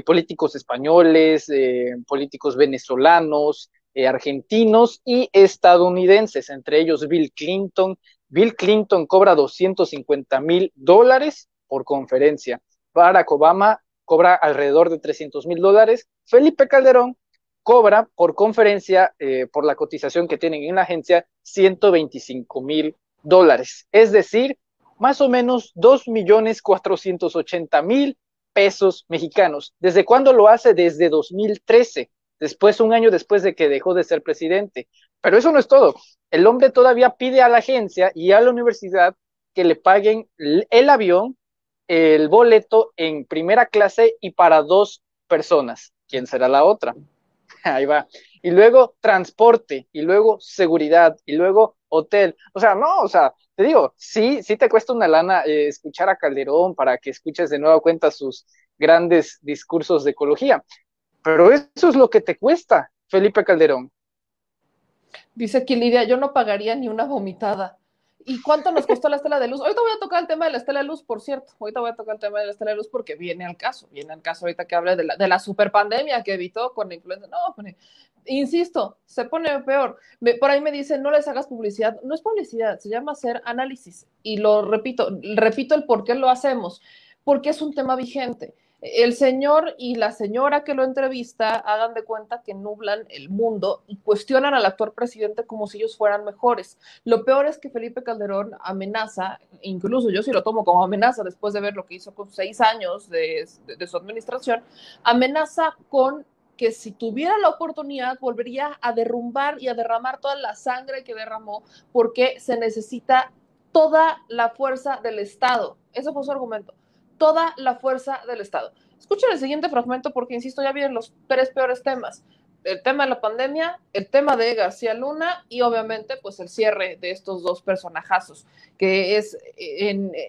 políticos españoles, políticos venezolanos, argentinos y estadounidenses, entre ellos Bill Clinton. Bill Clinton cobra $250,000 por conferencia. Barack Obama cobra alrededor de $300,000. Felipe Calderón cobra por conferencia, por la cotización que tienen en la agencia, $125,000. Es decir, más o menos 2,480,000 pesos mexicanos. ¿Desde cuándo lo hace? Desde 2013, después, un año después de que dejó de ser presidente. Pero eso no es todo. El hombre todavía pide a la agencia y a la universidad que le paguen el avión, el boleto en primera clase y para 2 personas. ¿Quién será la otra? Ahí va. Y luego transporte, y luego seguridad, y luego hotel. O sea, no, o sea, te digo, sí te cuesta una lana escuchar a Calderón para que escuches de nueva cuenta sus grandes discursos de ecología. Pero eso es lo que te cuesta, Felipe Calderón. Dice aquí Lidia, yo no pagaría ni una vomitada. ¿Y cuánto nos costó la estela de luz? Ahorita voy a tocar el tema de la estela de luz, por cierto. Ahorita voy a tocar el tema de la estela de luz porque viene al caso ahorita que hable de la superpandemia que evitó con la influenza. No, pues, insisto, se pone peor. Por ahí me dicen, no les hagas publicidad. No es publicidad, se llama hacer análisis. Y lo repito el por qué lo hacemos. Porque es un tema vigente. El señor y la señora que lo entrevista hagan de cuenta que nublan el mundo y cuestionan al actual presidente como si ellos fueran mejores. Lo peor es que Felipe Calderón amenaza, incluso yo sí lo tomo como amenaza después de ver lo que hizo con 6 años de su administración, amenaza con que si tuviera la oportunidad volvería a derrumbar y a derramar toda la sangre que derramó porque se necesita toda la fuerza del Estado. Ese fue su argumento. Toda la fuerza del Estado. Escuchen el siguiente fragmento porque, insisto, ya vienen los 3 peores temas. El tema de la pandemia, el tema de García Luna y obviamente pues el cierre de estos 2 personajazos, que es,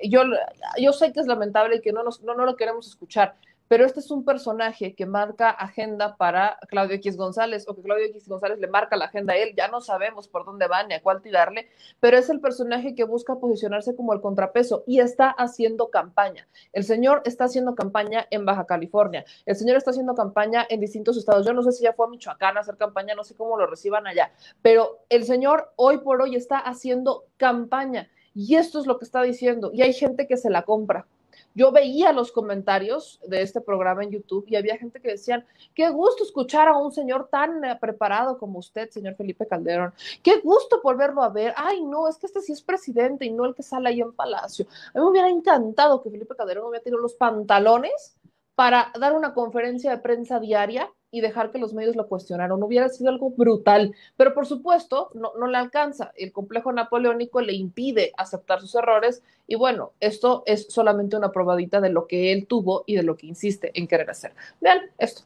yo sé que es lamentable y que no lo queremos escuchar, pero este es un personaje que marca agenda para Claudio X González, o que Claudio X González le marca la agenda a él, ya no sabemos por dónde van ni a cuál tirarle, pero es el personaje que busca posicionarse como el contrapeso y está haciendo campaña. El señor está haciendo campaña en Baja California, el señor está haciendo campaña en distintos estados, yo no sé si ya fue a Michoacán a hacer campaña, no sé cómo lo reciban allá, pero el señor hoy por hoy está haciendo campaña y esto es lo que está diciendo y hay gente que se la compra. Yo veía los comentarios de este programa en YouTube y había gente que decían, qué gusto escuchar a un señor tan preparado como usted, señor Felipe Calderón. Qué gusto volverlo a ver. Ay, no, es que este sí es presidente y no el que sale ahí en Palacio. A mí me hubiera encantado que Felipe Calderón hubiera tenido los pantalones para dar una conferencia de prensa diaria y dejar que los medios lo cuestionaran. Hubiera sido algo brutal, pero por supuesto no le alcanza. El complejo napoleónico le impide aceptar sus errores y bueno, esto es solamente una probadita de lo que él tuvo y de lo que insiste en querer hacer. Vean esto.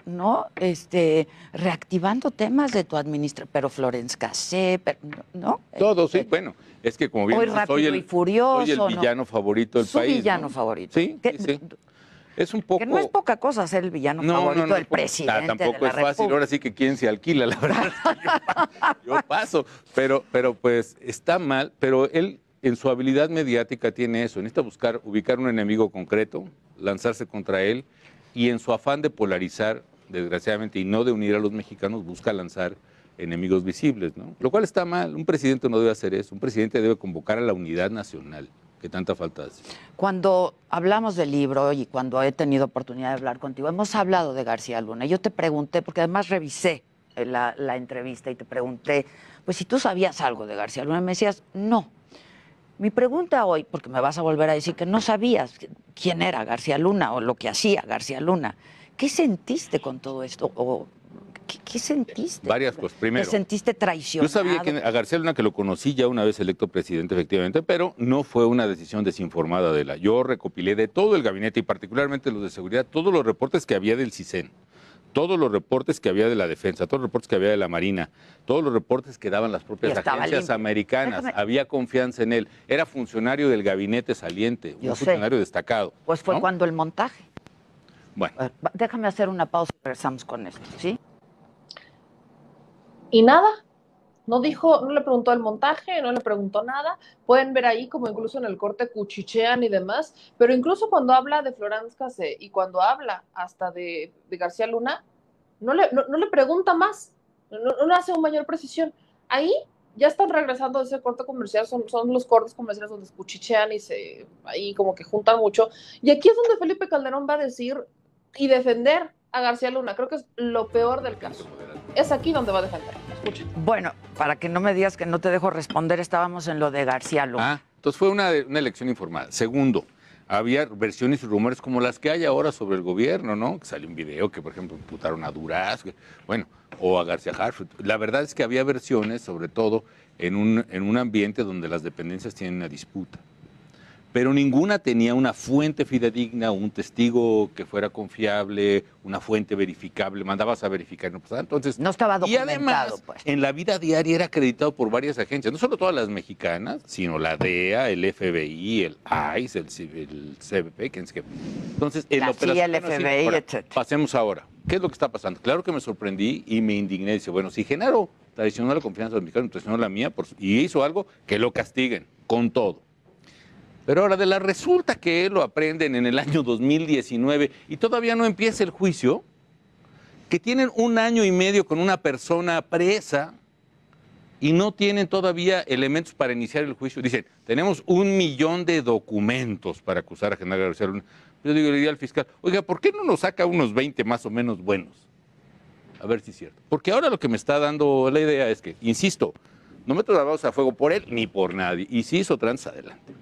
¿No? Reactivando temas de tu administración, pero Florence Cassé, ¿no? Todo, sí, bueno, es que como bien soy el villano favorito del país. Su villano favorito. Sí, sí. Es un poco... Que no es poca cosa ser el villano favorito del presidente tampoco de la es fácil, República. ahora sí que quién se alquila, la verdad. Yo paso, pero pues está mal, pero él en su habilidad mediática tiene eso, necesita ubicar un enemigo concreto, lanzarse contra él, y en su afán de polarizar, desgraciadamente, y no de unir a los mexicanos, busca lanzar enemigos visibles, ¿no? Lo cual está mal, un presidente no debe hacer eso, un presidente debe convocar a la unidad nacional, que tanta falta hace. Cuando hablamos del libro y cuando he tenido oportunidad de hablar contigo, hemos hablado de García Luna. Yo te pregunté, porque además revisé la entrevista y te pregunté, pues si tú sabías algo de García Luna, me decías, no. Mi pregunta hoy, porque me vas a volver a decir que no sabías quién era García Luna o lo que hacía García Luna, ¿qué sentiste con todo esto? ¿O qué sentiste? Varias cosas. Primero, ¿te sentiste traicionado? Yo sabía a García Luna, que lo conocí ya una vez electo presidente, efectivamente, pero no fue una decisión desinformada de él. Yo recopilé de todo el gabinete y particularmente los de seguridad, todos los reportes que había del CISEN, todos los reportes que había de la defensa, todos los reportes que había de la Marina, todos los reportes que daban las propias agencias americanas. Había confianza en él. Era funcionario del gabinete saliente, un funcionario destacado. Pues fue cuando el montaje. Bueno. Déjame hacer una pausa y regresamos con esto, ¿sí? Y nada, no le preguntó el montaje, no le preguntó nada. Pueden ver ahí como incluso en el corte cuchichean y demás, pero incluso cuando habla de Florence Cassé y cuando habla hasta de García Luna, no le pregunta más, no hace una mayor precisión. Ahí ya están regresando de ese corte comercial, son los cortes comerciales donde cuchichean y ahí como que juntan mucho. Y aquí es donde Felipe Calderón va a decir y defender a García Luna. Creo que es lo peor del caso. Es aquí donde va a defender. Escuchen. Bueno, para que no me digas que no te dejo responder, estábamos en lo de García Luna. Entonces fue una elección informada. Segundo, había versiones y rumores como las que hay ahora sobre el gobierno, ¿no? Que salió un video que, por ejemplo, imputaron a Duraz, bueno, o a García Harfuch. La verdad es que había versiones, sobre todo en un ambiente donde las dependencias tienen una disputa. Pero ninguna tenía una fuente fidedigna, un testigo que fuera confiable, una fuente verificable, mandabas a verificar, no pasaba. Entonces, no estaba documentado. Y además, pues, en la vida diaria era acreditado por varias agencias, no solo todas las mexicanas, sino la DEA, el FBI, el ICE, el CBP, entonces, el FBI, etc. Pasemos ahora. ¿Qué es lo que está pasando? Claro que me sorprendí y me indigné. Dice, bueno, si Genaro traicionó la confianza de los mexicanos, traicionó la mía, y hizo algo, que lo castiguen, con todo. Pero ahora resulta que lo aprenden en el año 2019 y todavía no empieza el juicio, que tienen 1 año y medio con una persona presa y no tienen todavía elementos para iniciar el juicio. Dicen, tenemos 1 millón de documentos para acusar a Genaro García Luna. Yo digo, le diría al fiscal, oiga, ¿por qué no nos saca unos 20 más o menos buenos? A ver si es cierto. Porque ahora lo que me está dando la idea es que, insisto, no meto las manos a fuego por él ni por nadie. Y si hizo trans, adelante.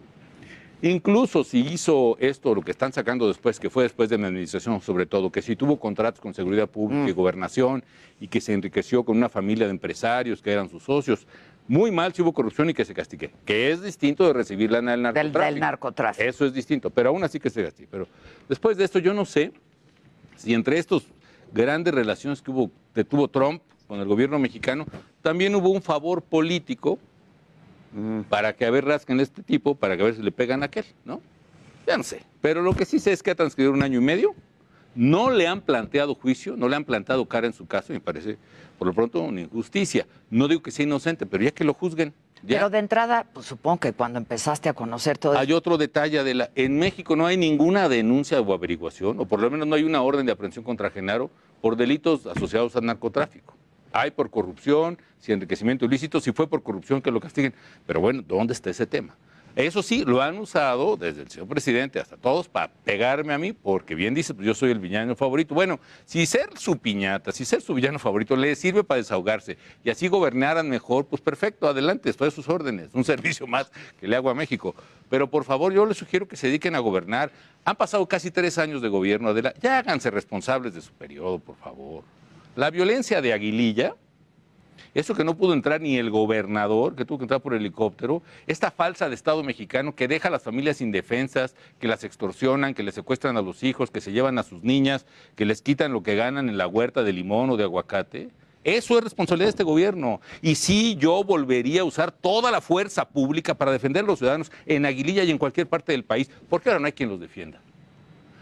Incluso si hizo esto, lo que están sacando después, que fue después de mi administración sobre todo, que si tuvo contratos con seguridad pública y gobernación y que se enriqueció con una familia de empresarios que eran sus socios, muy mal si hubo corrupción y que se castigue, que es distinto de recibir lana del narcotráfico. Del narcotráfico. Eso es distinto, pero aún así que se castigue. Pero después de esto yo no sé si entre estos grandes relaciones que tuvo Trump con el gobierno mexicano, también hubo un favor político para que a ver rasquen este tipo, para que a ver si le pegan a aquel, ¿no? Ya no sé. Pero lo que sí sé es que ha transcurrido 1 año y medio, no le han planteado juicio, no le han plantado cara en su caso, y me parece, por lo pronto, una injusticia. No digo que sea inocente, pero ya que lo juzguen. Ya. Pero de entrada, pues supongo que cuando empezaste a conocer todo Hay otro detalle, Adela. En México no hay ninguna denuncia o averiguación, o por lo menos no hay una orden de aprehensión contra Genaro por delitos asociados al narcotráfico. Hay por corrupción, si enriquecimiento ilícito, si fue por corrupción que lo castiguen. Pero bueno, ¿dónde está ese tema? Eso sí, lo han usado desde el señor presidente hasta todos para pegarme a mí, porque bien dice, pues yo soy el villano favorito. Bueno, si ser su piñata, si ser su villano favorito le sirve para desahogarse y así gobernaran mejor, pues perfecto, adelante, estoy a sus órdenes, un servicio más que le hago a México. Pero por favor, yo les sugiero que se dediquen a gobernar. Han pasado casi 3 años de gobierno, Adela, ya háganse responsables de su periodo, por favor. La violencia de Aguililla, eso que no pudo entrar ni el gobernador, que tuvo que entrar por helicóptero, esta falsa de Estado mexicano que deja a las familias indefensas, que las extorsionan, que les secuestran a los hijos, que se llevan a sus niñas, que les quitan lo que ganan en la huerta de limón o de aguacate. Eso es responsabilidad de este gobierno. Y sí, yo volvería a usar toda la fuerza pública para defender a los ciudadanos en Aguililla y en cualquier parte del país, porque ahora no hay quien los defienda.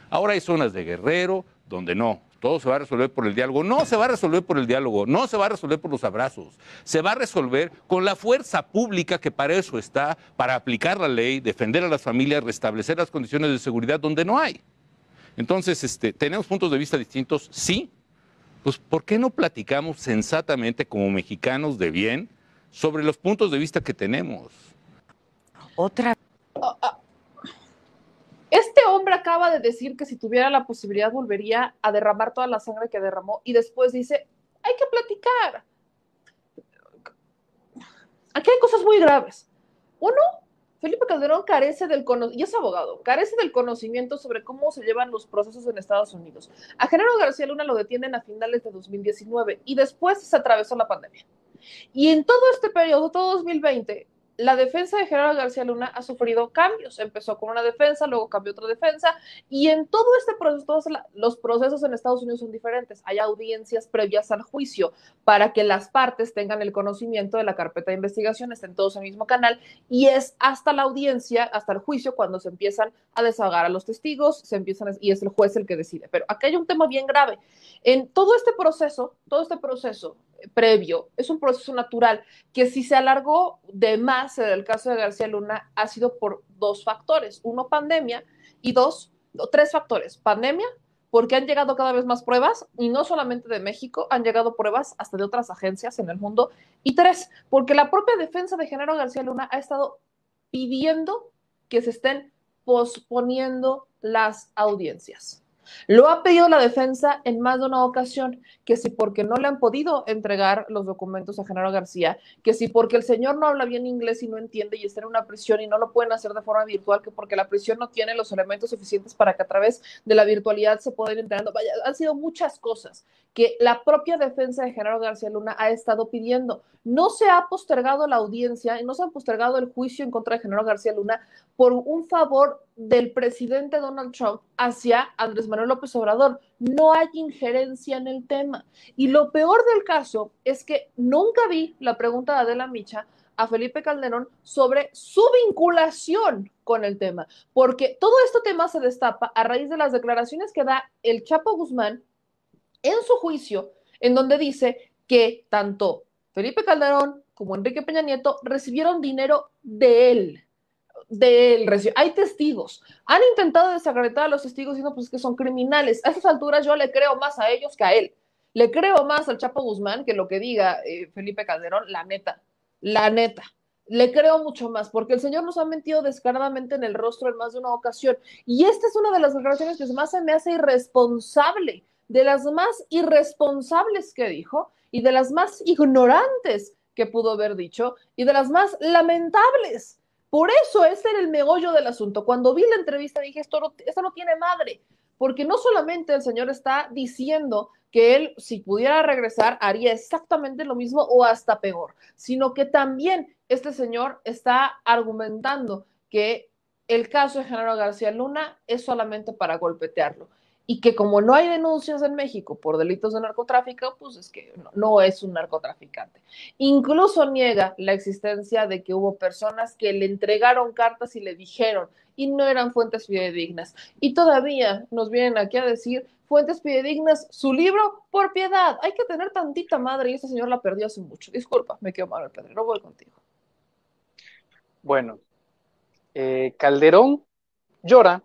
Ahora hay zonas de Guerrero donde no. Todo se va a resolver por el diálogo. No se va a resolver por el diálogo, no se va a resolver por los abrazos. Se va a resolver con la fuerza pública que para eso está, para aplicar la ley, defender a las familias, restablecer las condiciones de seguridad donde no hay. Entonces, ¿tenemos puntos de vista distintos? Sí. Pues, ¿por qué no platicamos sensatamente como mexicanos de bien sobre los puntos de vista que tenemos? Otra. Este hombre acaba de decir que si tuviera la posibilidad volvería a derramar toda la sangre que derramó y después dice, hay que platicar. Aquí hay cosas muy graves. Uno, Felipe Calderón carece del conocimiento, y es abogado, carece del conocimiento sobre cómo se llevan los procesos en Estados Unidos. A Genaro García Luna lo detienen a finales de 2019 y después se atravesó la pandemia. Y en todo este periodo, todo 2020, la defensa de Genaro García Luna ha sufrido cambios. Empezó con una defensa, luego cambió otra defensa, y en todo este proceso, todos los procesos en Estados Unidos son diferentes. Hay audiencias previas al juicio para que las partes tengan el conocimiento de la carpeta de investigación, estén todos en el mismo canal, y es hasta la audiencia, hasta el juicio, cuando se empiezan a desahogar a los testigos, y es el juez el que decide. Pero acá hay un tema bien grave. En todo este proceso previo, es un proceso natural que si se alargó de más en el caso de García Luna ha sido por 2 factores, 1, pandemia, y 3 factores, pandemia, porque han llegado cada vez más pruebas, y no solamente de México, han llegado pruebas hasta de otras agencias en el mundo, y 3, porque la propia defensa de Genaro García Luna ha estado pidiendo que se estén posponiendo las audiencias. Lo ha pedido la defensa en más de una ocasión, que si porque no le han podido entregar los documentos a Genaro García, que si porque el señor no habla bien inglés y no entiende y está en una prisión y no lo pueden hacer de forma virtual, que porque la prisión no tiene los elementos suficientes para que a través de la virtualidad se puedan ir entrenando. Vaya, han sido muchas cosas que la propia defensa de Genaro García Luna ha estado pidiendo. No se ha postergado la audiencia y no se ha postergado el juicio en contra de Genaro García Luna por un favor del presidente Donald Trump hacia Andrés Manuel López Obrador. No hay injerencia en el tema. Y lo peor del caso es que nunca vi la pregunta de Adela Micha a Felipe Calderón sobre su vinculación con el tema, porque todo este tema se destapa a raíz de las declaraciones que da el Chapo Guzmán en su juicio, en donde dice que tanto Felipe Calderón como Enrique Peña Nieto recibieron dinero de él. Hay testigos. Han intentado desacreditar a los testigos diciendo pues, que son criminales. A estas alturas yo le creo más a ellos que a él. Le creo más al Chapo Guzmán que lo que diga Felipe Calderón, la neta. la neta. Le creo mucho más, porque el señor nos ha mentido descaradamente en el rostro en más de una ocasión. Y esta es una de las declaraciones que más se me hace irresponsable, de las más irresponsables que dijo, y de las más ignorantes que pudo haber dicho, y de las más lamentables. Por eso ese era el meollo del asunto. Cuando vi la entrevista dije, esto no tiene madre, porque no solamente el señor está diciendo que él, si pudiera regresar, haría exactamente lo mismo o hasta peor, sino que también este señor está argumentando que el caso de Genaro García Luna es solamente para golpetearlo y que como no hay denuncias en México por delitos de narcotráfico, pues es que no es un narcotraficante. Incluso niega la existencia de que hubo personas que le entregaron cartas y le dijeron, y no eran fuentes fidedignas. Y todavía nos vienen aquí a decir fuentes fidedignas, su libro, por piedad. Hay que tener tantita madre y este señor la perdió hace mucho. Disculpa, me quedo mal, Pedro, no voy contigo. Bueno, Calderón llora,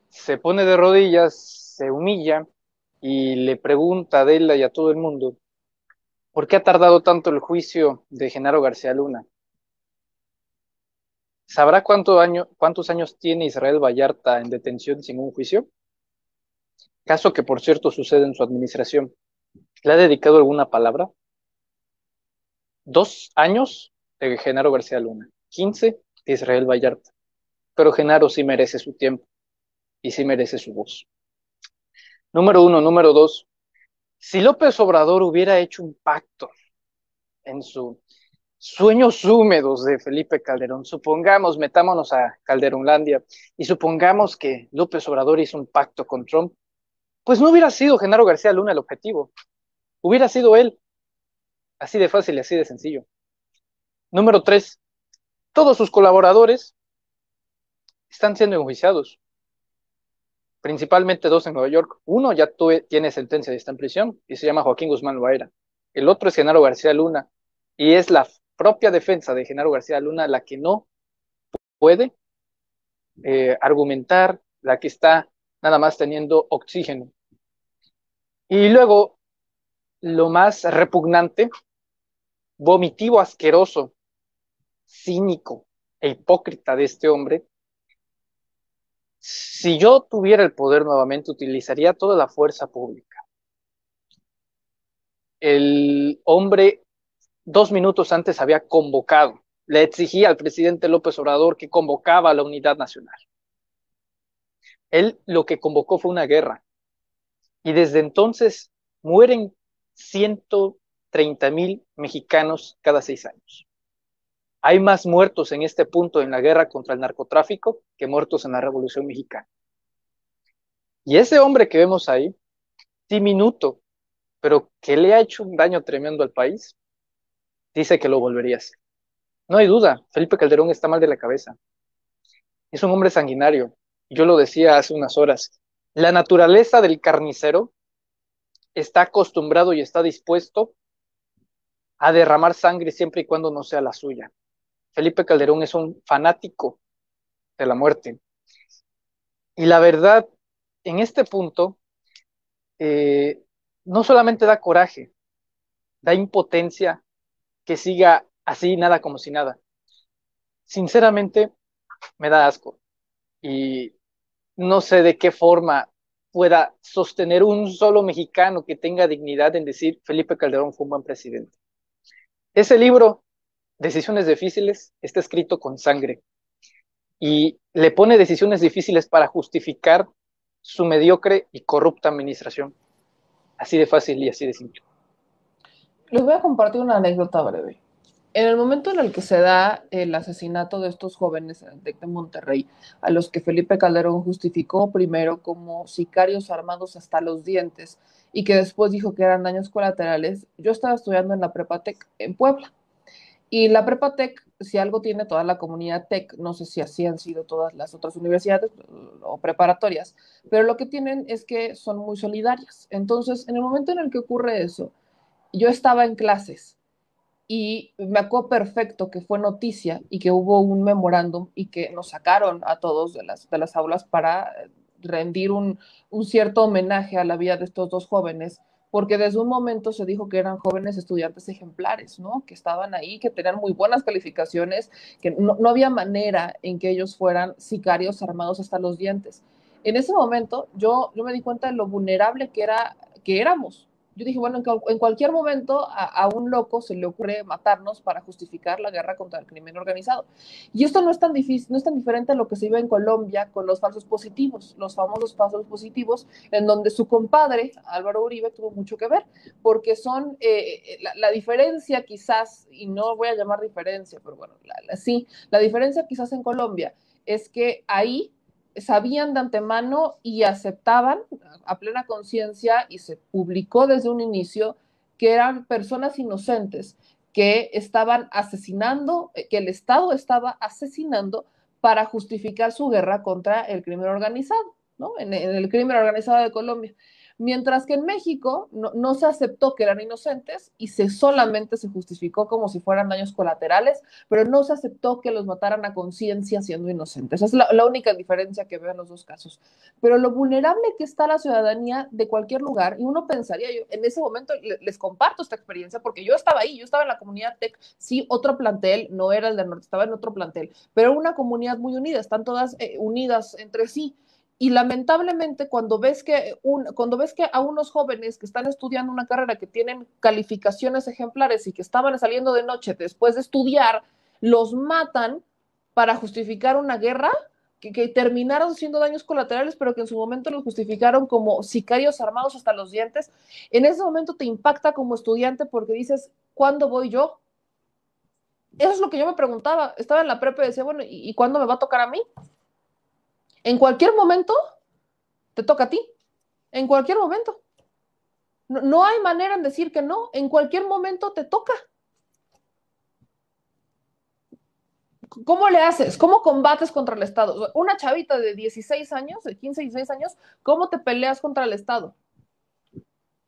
se pone de rodillas, se humilla y le pregunta a Adela y a todo el mundo, ¿por qué ha tardado tanto el juicio de Genaro García Luna? ¿Sabrá cuántos años tiene Israel Vallarta en detención sin un juicio? Caso que, por cierto, sucede en su administración. ¿Le ha dedicado alguna palabra? 2 años de Genaro García Luna, 15 de Israel Vallarta. Pero Genaro sí merece su tiempo y sí merece su voz. Número 1, número 2. Si López Obrador hubiera hecho un pacto en sus sueños húmedos de Felipe Calderón, supongamos, metámonos a Calderonlandia y supongamos que López Obrador hizo un pacto con Trump, pues no hubiera sido Genaro García Luna el objetivo, hubiera sido él. Así de fácil y así de sencillo. Número 3. Todos sus colaboradores están siendo enjuiciados, principalmente 2 en Nueva York. Uno ya tiene sentencia y está en prisión y se llama Joaquín Guzmán Loera. El otro es Genaro García Luna y es la propia defensa de Genaro García Luna la que no puede argumentar, la que está nada más teniendo oxígeno. Y luego, lo más repugnante, vomitivo, asqueroso, cínico e hipócrita de este hombre. Si yo tuviera el poder nuevamente, utilizaría toda la fuerza pública. El hombre 2 minutos antes había convocado, le exigía al presidente López Obrador que convocaba a la unidad nacional. Él lo que convocó fue una guerra. Y desde entonces mueren 130,000 mexicanos cada 6 años. Hay más muertos en este punto en la guerra contra el narcotráfico que muertos en la Revolución Mexicana. Y ese hombre que vemos ahí, diminuto, pero que le ha hecho un daño tremendo al país, dice que lo volvería a hacer. No hay duda, Felipe Calderón está mal de la cabeza. Es un hombre sanguinario. Yo lo decía hace unas horas. La naturaleza del carnicero está acostumbrado y está dispuesto a derramar sangre siempre y cuando no sea la suya. Felipe Calderón es un fanático de la muerte. Y la verdad, en este punto, no solamente da coraje, da impotencia que siga así, nada como si nada. Sinceramente, me da asco. Y no sé de qué forma pueda sostener un solo mexicano que tenga dignidad en decir Felipe Calderón fue un buen presidente. Ese libro, Decisiones Difíciles, está escrito con sangre y le pone decisiones difíciles para justificar su mediocre y corrupta administración. Así de fácil y así de simple. Les voy a compartir una anécdota breve. En el momento en el que se da el asesinato de estos jóvenes en el TEC de Monterrey, a los que Felipe Calderón justificó primero como sicarios armados hasta los dientes y que después dijo que eran daños colaterales, yo estaba estudiando en la Prepa TEC en Puebla. Y la Prepa TEC, si algo tiene toda la comunidad TEC, no sé si así han sido todas las otras universidades o preparatorias, pero lo que tienen es que son muy solidarias. Entonces, en el momento en el que ocurre eso, yo estaba en clases y me acuerdo perfecto que fue noticia y que hubo un memorándum y que nos sacaron a todos de las aulas para rendir un cierto homenaje a la vida de estos dos jóvenes, porque desde un momento se dijo que eran jóvenes estudiantes ejemplares, ¿no? Que estaban ahí, que tenían muy buenas calificaciones, que no había manera en que ellos fueran sicarios armados hasta los dientes. En ese momento yo me di cuenta de lo vulnerable que éramos. Yo dije, bueno, en cualquier momento a un loco se le ocurre matarnos para justificar la guerra contra el crimen organizado. Y esto no es tan difícil, no es tan diferente a lo que se vive en Colombia con los falsos positivos, los famosos falsos positivos, en donde su compadre, Álvaro Uribe, tuvo mucho que ver, porque son la diferencia quizás, y no voy a llamar diferencia, pero bueno, sí, la diferencia quizás en Colombia es que ahí sabían de antemano y aceptaban a plena conciencia, y se publicó desde un inicio, que eran personas inocentes que estaban asesinando, que el Estado estaba asesinando para justificar su guerra contra el crimen organizado, ¿no? En el crimen organizado de Colombia. Mientras que en México no se aceptó que eran inocentes y solamente se justificó como si fueran daños colaterales, pero no se aceptó que los mataran a conciencia siendo inocentes. Esa es la única diferencia que veo en los dos casos. Pero lo vulnerable que está la ciudadanía de cualquier lugar, y uno pensaría, yo en ese momento les comparto esta experiencia porque yo estaba ahí, yo estaba en la comunidad TEC, sí, otro plantel, no era el del norte, estaba en otro plantel, pero una comunidad muy unida, están todas unidas entre sí. Y lamentablemente cuando ves que a unos jóvenes que están estudiando una carrera, que tienen calificaciones ejemplares y que estaban saliendo de noche después de estudiar, los matan para justificar una guerra que terminaron siendo daños colaterales, pero que en su momento los justificaron como sicarios armados hasta los dientes, en ese momento te impacta como estudiante porque dices, ¿cuándo voy yo? Eso es lo que yo me preguntaba. Estaba en la prepa y decía, bueno, ¿y cuándo me va a tocar a mí? En cualquier momento te toca a ti, en cualquier momento. No hay manera en decir que no, en cualquier momento te toca. ¿Cómo le haces? ¿Cómo combates contra el Estado? Una chavita de 16 años, de 15, 16 años, ¿cómo te peleas contra el Estado?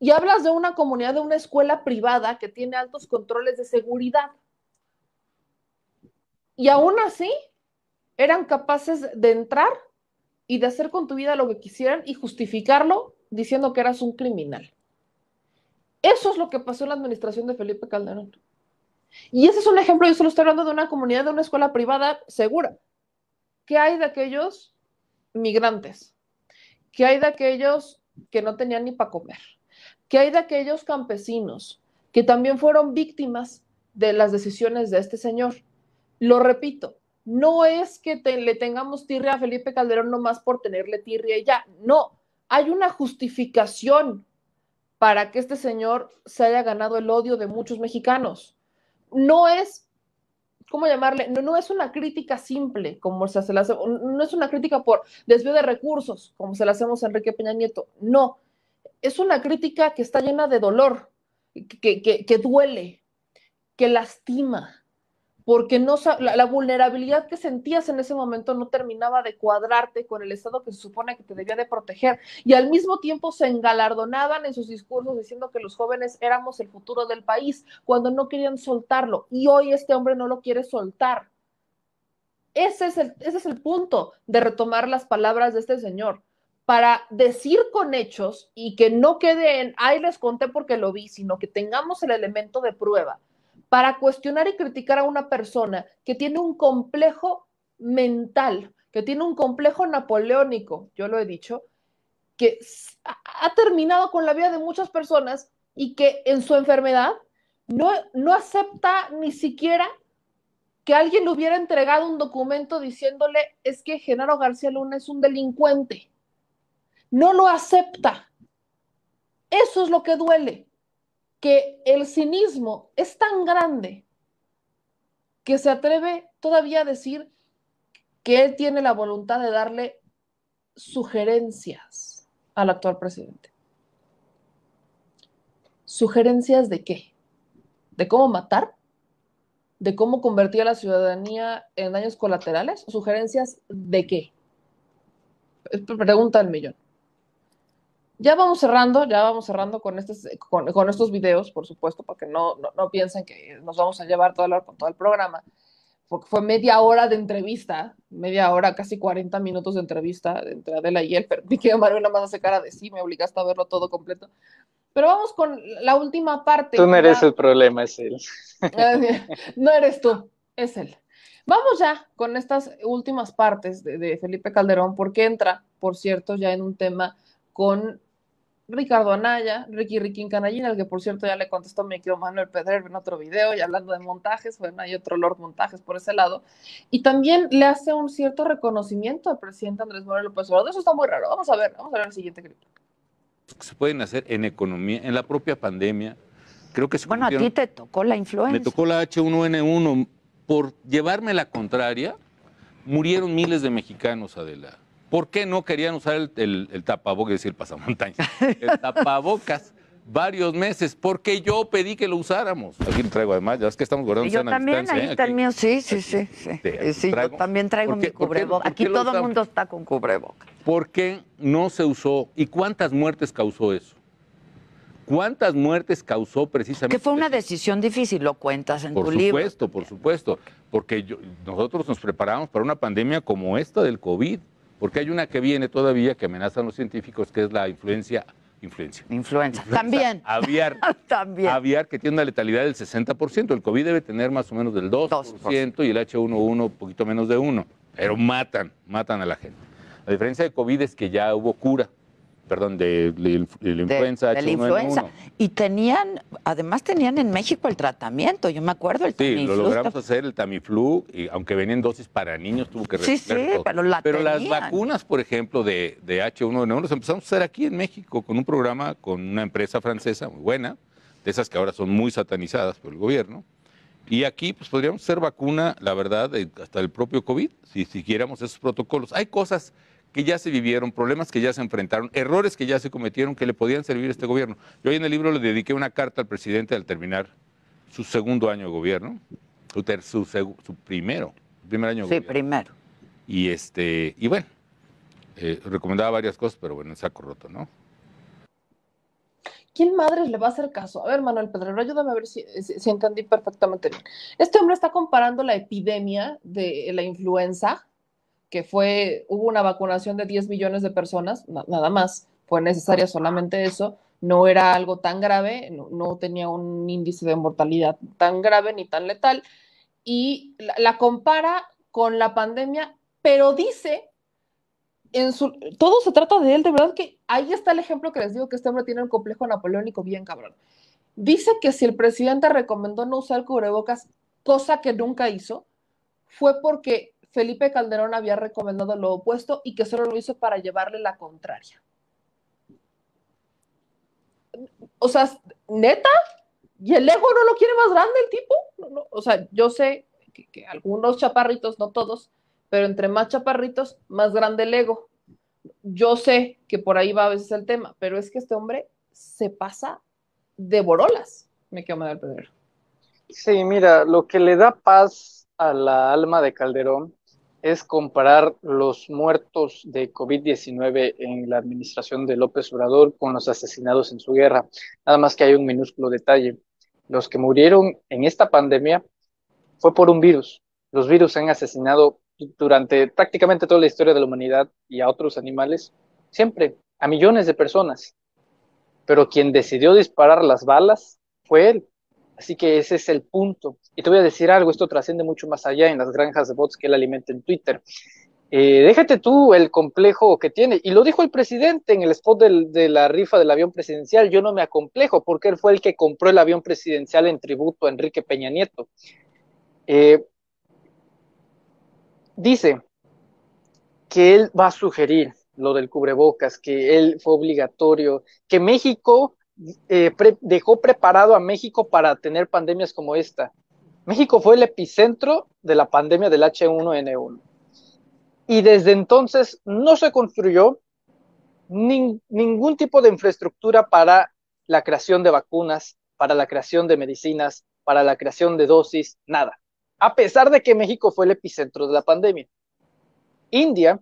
Y hablas de una comunidad, de una escuela privada que tiene altos controles de seguridad. Y aún así, eran capaces de entrar y de hacer con tu vida lo que quisieran y justificarlo diciendo que eras un criminal. Eso es lo que pasó en la administración de Felipe Calderón. Y ese es un ejemplo, yo solo estoy hablando de una comunidad, de una escuela privada segura. ¿Qué hay de aquellos migrantes? ¿Qué hay de aquellos que no tenían ni para comer? ¿Qué hay de aquellos campesinos que también fueron víctimas de las decisiones de este señor? Lo repito, no es que le tengamos tirria a Felipe Calderón nomás por tenerle tirria y ya. No, hay una justificación para que este señor se haya ganado el odio de muchos mexicanos. No es, ¿cómo llamarle? No es una crítica simple, como se la hace, no es una crítica por desvío de recursos, como se la hacemos a Enrique Peña Nieto. No, es una crítica que está llena de dolor, que duele, que lastima, porque la vulnerabilidad que sentías en ese momento no terminaba de cuadrarte con el Estado que se supone que te debía de proteger, y al mismo tiempo se engalardonaban en sus discursos diciendo que los jóvenes éramos el futuro del país, cuando no querían soltarlo, y hoy este hombre no lo quiere soltar. Ese es el punto de retomar las palabras de este señor, para decir con hechos y que no quede en, ay, les conté porque lo vi, sino que tengamos el elemento de prueba, para cuestionar y criticar a una persona que tiene un complejo mental, que tiene un complejo napoleónico, yo lo he dicho, que ha terminado con la vida de muchas personas y que en su enfermedad no acepta ni siquiera que alguien le hubiera entregado un documento diciéndole, es que Genaro García Luna es un delincuente. No lo acepta. Eso es lo que duele, que el cinismo es tan grande que se atreve todavía a decir que él tiene la voluntad de darle sugerencias al actual presidente. ¿Sugerencias de qué? ¿De cómo matar? ¿De cómo convertir a la ciudadanía en daños colaterales? ¿Sugerencias de qué? Pregunta al millón. Ya vamos cerrando con estos videos, por supuesto, para que no piensen que nos vamos a llevar toda la hora con todo el programa, porque fue media hora de entrevista, media hora, casi 40 minutos de entrevista entre Adela y él, pero vi que Manuel nada más hace cara de sí, me obligaste a verlo todo completo. Pero vamos con la última parte. Tú no eres el problema, es él. No eres tú, es él. Vamos ya con estas últimas partes de Felipe Calderón, porque entra, por cierto, ya en un tema con Ricardo Anaya, Ricky Canallín, al que por cierto ya le contestó mi querido Manuel Pedrero en otro video, y hablando de montajes, bueno, hay otro Lord Montajes por ese lado, y también le hace un cierto reconocimiento al presidente Andrés Manuel López Obrador. Eso está muy raro. Vamos a ver el siguiente clip. Se pueden hacer en economía, en la propia pandemia. Creo que bueno, a ti te tocó la influenza. Me tocó la H1N1. Por llevarme la contraria, murieron miles de mexicanos, Adela. ¿Por qué no querían usar el tapabocas, es decir, el pasamontañas? El tapabocas varios meses, porque yo pedí que lo usáramos. Aquí lo traigo además, ya es que estamos guardando sana distancia. Yo también, ahí está el mío, sí. Yo también traigo mi cubrebocas. Aquí todo el mundo está con cubrebocas. ¿Por qué no se usó? ¿Y cuántas muertes causó eso? ¿Cuántas muertes causó precisamente? Que fue una decisión difícil, lo cuentas en tu libro. Por supuesto, porque nosotros nos preparamos para una pandemia como esta del COVID, porque hay una que viene todavía que amenazan los científicos, que es la influenza. También. Aviar. También. Aviar, que tiene una letalidad del 60%. El COVID debe tener más o menos del 2%. Y el H1N1 un poquito menos de 1%. Pero matan a la gente. La diferencia de COVID es que ya hubo cura. Perdón, de la influenza H1N1. Y además tenían en México el tratamiento, yo me acuerdo, el Tamiflu. Sí, lo logramos hacer, el Tamiflu, y aunque venían dosis para niños, tuvo que reciclar todo. Pero las vacunas, por ejemplo, de H1N1, las empezamos a hacer aquí en México con un programa, con una empresa francesa muy buena, de esas que ahora son muy satanizadas por el gobierno. Y aquí, pues, podríamos hacer vacuna, la verdad, hasta el propio COVID, si siguiéramos esos protocolos. Hay cosas que ya se vivieron, problemas que ya se enfrentaron, errores que ya se cometieron que le podían servir a este gobierno. Yo ahí en el libro le dediqué una carta al presidente al terminar su segundo año de gobierno, su primer año de gobierno. Sí, primero. Y bueno, recomendaba varias cosas, pero bueno, en saco roto, ¿no? ¿Quién madres le va a hacer caso? A ver, Manuel Pedrero, ayúdame a ver si entendí perfectamente bien. Este hombre está comparando la epidemia de la influenza, que hubo una vacunación de 10 millones de personas, nada más, fue necesaria solamente eso, no era algo tan grave, no tenía un índice de mortalidad tan grave ni tan letal, y la compara con la pandemia, pero dice, todo se trata de él, de verdad que ahí está el ejemplo que les digo, que este hombre tiene un complejo napoleónico bien cabrón. Dice que si el presidente recomendó no usar cubrebocas, cosa que nunca hizo, fue porque Felipe Calderón había recomendado lo opuesto y que solo lo hizo para llevarle la contraria. O sea, ¿neta? ¿Y el ego no lo quiere más grande el tipo? No. O sea, yo sé que algunos chaparritos, no todos, pero entre más chaparritos, más grande el ego. Yo sé que por ahí va a veces el tema, pero es que este hombre se pasa de borolas, me quedo Manuel Pedrero. Sí, mira, lo que le da paz a la alma de Calderón es comparar los muertos de COVID-19 en la administración de López Obrador con los asesinados en su guerra. Nada más que hay un minúsculo detalle. Los que murieron en esta pandemia fue por un virus. Los virus han asesinado durante prácticamente toda la historia de la humanidad y a otros animales, siempre, a millones de personas. Pero quien decidió disparar las balas fue él. Así que ese es el punto. Y te voy a decir algo, esto trasciende mucho más allá en las granjas de bots que él alimenta en Twitter. Déjate tú el complejo que tiene. Y lo dijo el presidente en el spot de la rifa del avión presidencial. Yo no me acomplejo porque él fue el que compró el avión presidencial en tributo a Enrique Peña Nieto. Dice que él va a sugerir lo del cubrebocas, que él fue obligatorio, que México dejó preparado a México para tener pandemias como esta. México fue el epicentro de la pandemia del H1N1. Y desde entonces no se construyó ningún tipo de infraestructura para la creación de vacunas, para la creación de medicinas, para la creación de dosis, nada. A pesar de que México fue el epicentro de la pandemia. India,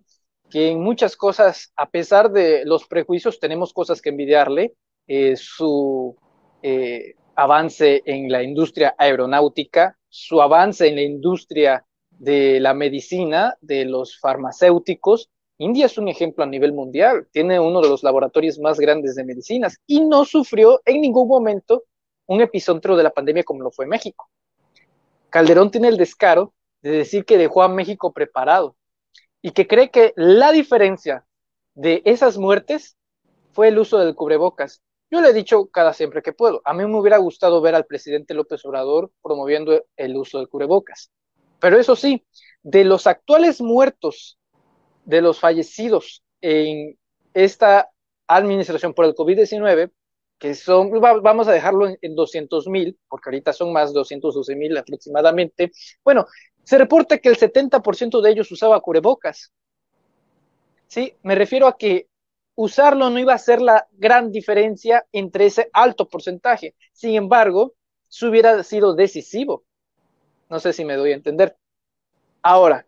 que en muchas cosas, a pesar de los prejuicios, tenemos cosas que envidiarle, su avance en la industria aeronáutica, su avance en la industria de la medicina, de los farmacéuticos, India es un ejemplo a nivel mundial, tiene uno de los laboratorios más grandes de medicinas y no sufrió en ningún momento un epicentro de la pandemia como lo fue México. Calderón tiene el descaro de decir que dejó a México preparado y que cree que la diferencia de esas muertes fue el uso del cubrebocas. Yo le he dicho cada siempre que puedo, a mí me hubiera gustado ver al presidente López Obrador promoviendo el uso del cubrebocas. Pero eso sí, de los actuales muertos, de los fallecidos en esta administración por el COVID-19, que son, vamos a dejarlo en 200,000, porque ahorita son más de 212,000 aproximadamente. Bueno, se reporta que el 70% de ellos usaba cubrebocas. ¿Sí? Me refiero a que usarlo no iba a ser la gran diferencia entre ese alto porcentaje. Sin embargo, eso hubiera sido decisivo. No sé si me doy a entender. Ahora,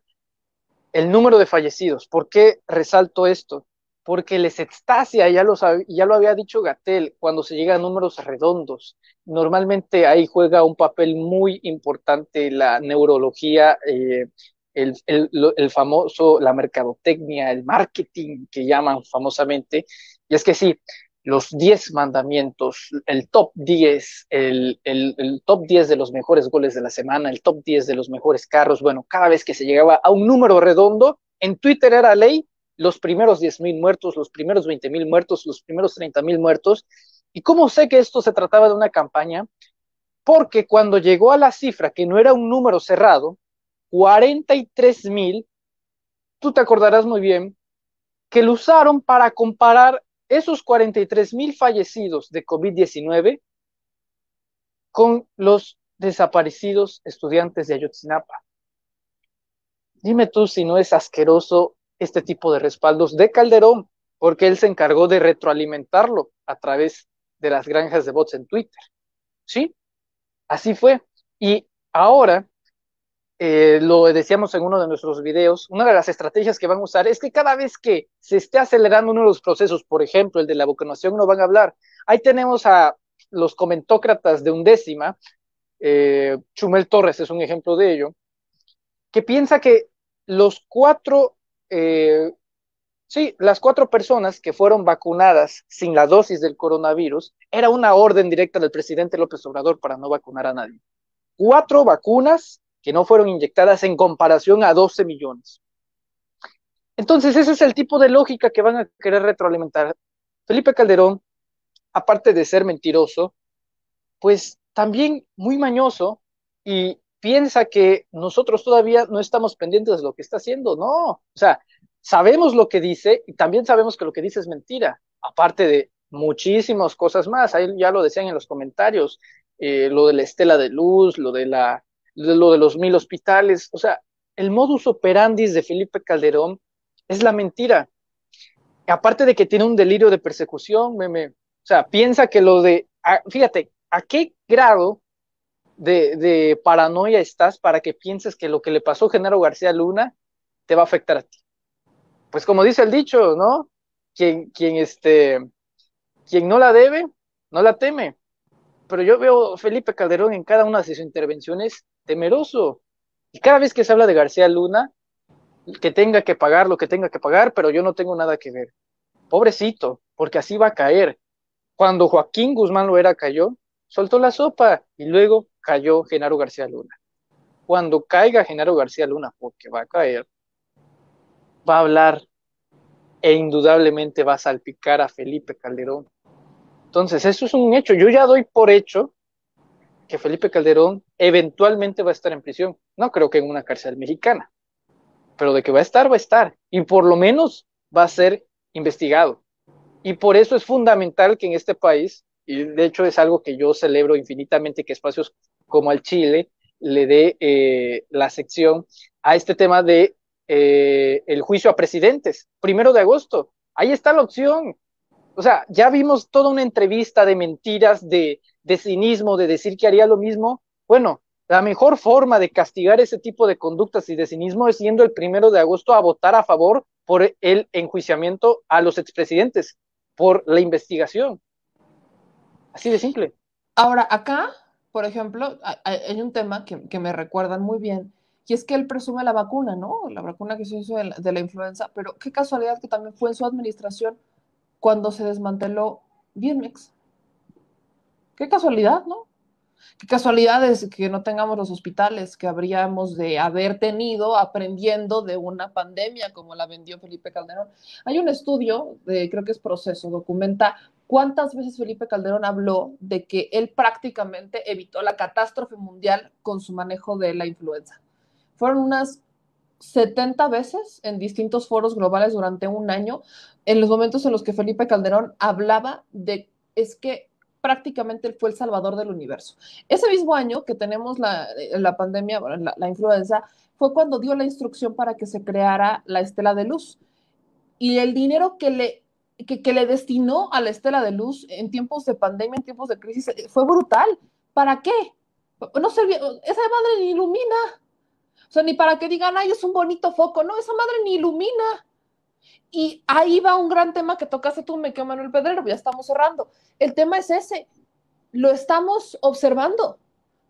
el número de fallecidos. ¿Por qué resalto esto? Porque les extasia, ya lo había dicho Gatell, cuando se llega a números redondos. Normalmente ahí juega un papel muy importante la neurología, el famoso, la mercadotecnia, el marketing que llaman famosamente. Y es que sí, los 10 mandamientos, el top 10, el top 10 de los mejores goles de la semana, el top 10 de los mejores carros. Bueno, cada vez que se llegaba a un número redondo, en Twitter era ley los primeros 10,000 muertos, los primeros 20,000 muertos, los primeros 30,000 muertos. ¿Y cómo sé que esto se trataba de una campaña? Porque cuando llegó a la cifra, que no era un número cerrado, 43,000, tú te acordarás muy bien, que lo usaron para comparar esos 43,000 fallecidos de COVID-19 con los desaparecidos estudiantes de Ayotzinapa. Dime tú si no es asqueroso este tipo de respaldos de Calderón, porque él se encargó de retroalimentarlo a través de las granjas de bots en Twitter. ¿Sí? Así fue. Y ahora, lo decíamos en uno de nuestros videos, una de las estrategias que van a usar es que cada vez que se esté acelerando uno de los procesos, por ejemplo, el de la vacunación, no van a hablar. Ahí tenemos a los comentócratas de Undécima, Chumel Torres es un ejemplo de ello, que piensa que los cuatro, las 4 personas que fueron vacunadas sin la dosis del coronavirus, era una orden directa del presidente López Obrador para no vacunar a nadie. 4 vacunas que no fueron inyectadas en comparación a 12 millones. Entonces, ese es el tipo de lógica que van a querer retroalimentar. Felipe Calderón, aparte de ser mentiroso, pues también muy mañoso y piensa que nosotros todavía no estamos pendientes de lo que está haciendo. No, o sea, sabemos lo que dice y también sabemos que lo que dice es mentira, aparte de muchísimas cosas más. Ahí ya lo decían en los comentarios, lo de la estela de luz, lo de los 1,000 hospitales. O sea, el modus operandi de Felipe Calderón es la mentira. Aparte de que tiene un delirio de persecución, o sea, piensa que fíjate, ¿a qué grado de paranoia estás para que pienses que lo que le pasó a Genaro García Luna te va a afectar a ti? Pues como dice el dicho, ¿no? Quien no la debe, no la teme. Pero yo veo a Felipe Calderón en cada una de sus intervenciones temeroso. Y cada vez que se habla de García Luna, que tenga que pagar lo que tenga que pagar, pero yo no tengo nada que ver. Pobrecito, porque así va a caer. Cuando Joaquín Guzmán Loera cayó, soltó la sopa y luego cayó Genaro García Luna. Cuando caiga Genaro García Luna, porque va a caer, va a hablar e indudablemente va a salpicar a Felipe Calderón. Entonces, eso es un hecho. Yo ya doy por hecho que Felipe Calderón eventualmente va a estar en prisión. No creo que en una cárcel mexicana, pero de que va a estar, va a estar. Y por lo menos va a ser investigado. Y por eso es fundamental que en este país, y de hecho es algo que yo celebro infinitamente, que espacios como el Chile le dé la sección a este tema de el juicio a presidentes, 1 de agosto. Ahí está la opción. O sea, ya vimos toda una entrevista de mentiras, de cinismo, de decir que haría lo mismo. Bueno, la mejor forma de castigar ese tipo de conductas y de cinismo es yendo el 1 de agosto a votar a favor por el enjuiciamiento a los expresidentes, por la investigación. Así de simple. Ahora, acá, por ejemplo, hay un tema que me recuerdan muy bien, y es que él presume la vacuna, ¿no? La vacuna que se hizo de la influenza, pero qué casualidad que también fue en su administración cuando se desmanteló Birmex. Qué casualidad, ¿no? Qué casualidad es que no tengamos los hospitales que habríamos de haber tenido aprendiendo de una pandemia como la vendió Felipe Calderón. Hay un estudio, creo que es Proceso, documenta cuántas veces Felipe Calderón habló de que él prácticamente evitó la catástrofe mundial con su manejo de la influenza. Fueron unas 70 veces en distintos foros globales durante un año, en los momentos en los que Felipe Calderón hablaba de, es que prácticamente él fue el salvador del universo. Ese mismo año que tenemos la pandemia, la influenza, fue cuando dio la instrucción para que se creara la estela de luz. Y el dinero que le destinó a la estela de luz en tiempos de pandemia, en tiempos de crisis, fue brutal. ¿Para qué? No servía, esa madre ni ilumina. O sea, ni para que digan, ay, es un bonito foco. No, esa madre ni ilumina. Y ahí va un gran tema que tocaste tú, Manuel Pedrero, ya estamos cerrando. El tema es ese, lo estamos observando.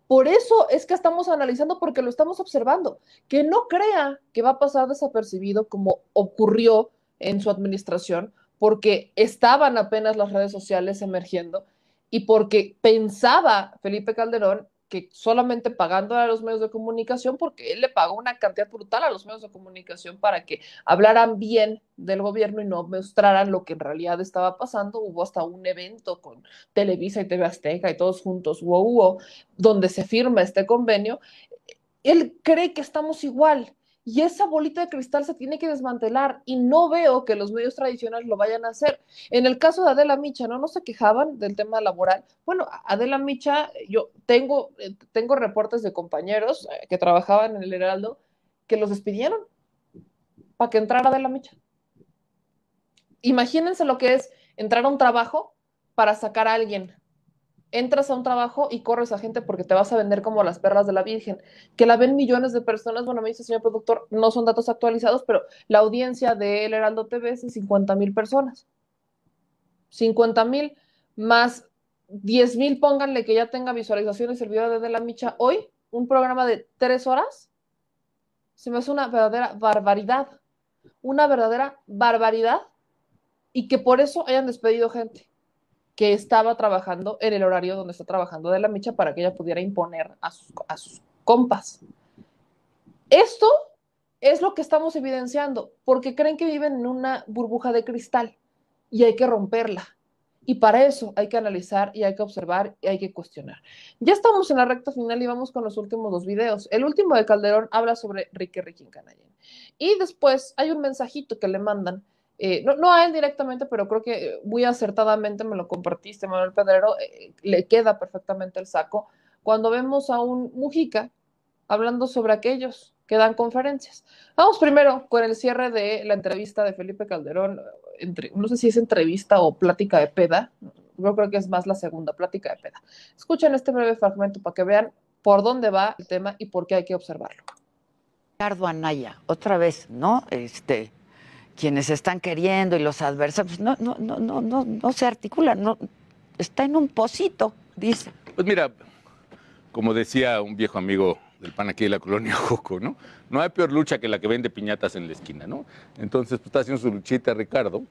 Por eso es que estamos analizando, porque lo estamos observando. Que no crea que va a pasar desapercibido como ocurrió en su administración, porque estaban apenas las redes sociales emergiendo y porque pensaba Felipe Calderón que solamente pagando a los medios de comunicación, porque él le pagó una cantidad brutal a los medios de comunicación para que hablaran bien del gobierno y no mostraran lo que en realidad estaba pasando. Hubo hasta un evento con Televisa y TV Azteca y todos juntos, donde se firma este convenio. Él cree que estamos igual y esa bolita de cristal se tiene que desmantelar y no veo que los medios tradicionales lo vayan a hacer. En el caso de Adela Micha, ¿no? No se quejaban del tema laboral. Bueno, Adela Micha, yo tengo reportes de compañeros que trabajaban en el Heraldo que los despidieron para que entrara Adela Micha. Imagínense lo que es entrar a un trabajo para sacar a alguien. Entras a un trabajo y corres a gente porque te vas a vender como las perlas de la Virgen, que la ven millones de personas. Bueno, me dice el señor productor, no son datos actualizados, pero la audiencia de El Heraldo TV es de 50,000 personas. 50,000 más 10,000, pónganle que ya tenga visualizaciones el video de la Micha hoy, un programa de 3 horas, se me hace una verdadera barbaridad, y que por eso hayan despedido gente que estaba trabajando en el horario donde está trabajando de la Micha para que ella pudiera imponer a sus compas. Esto es lo que estamos evidenciando, porque creen que viven en una burbuja de cristal y hay que romperla. Y para eso hay que analizar y hay que observar y hay que cuestionar. Ya estamos en la recta final y vamos con los últimos 2 videos. El último de Calderón habla sobre Ricky Riquín-Canallén. Y después hay un mensajito que le mandan, no a él directamente, pero creo que muy acertadamente me lo compartiste, Manuel Pedrero, le queda perfectamente el saco, cuando vemos a un Mujica hablando sobre aquellos que dan conferencias. Vamos primero con el cierre de la entrevista de Felipe Calderón, no sé si es entrevista o plática de peda, yo creo que es más la segunda, plática de peda. Escuchen este breve fragmento para que vean por dónde va el tema y por qué hay que observarlo. Ricardo Anaya, otra vez, ¿no? Quienes están queriendo y los adversarios, no se articulan, no, está en un pocito, dice. Pues mira, como decía un viejo amigo del PAN aquí de la colonia Joco, ¿no? No hay peor lucha que la que vende piñatas en la esquina, ¿no? Entonces, pues, está haciendo su luchita Ricardo,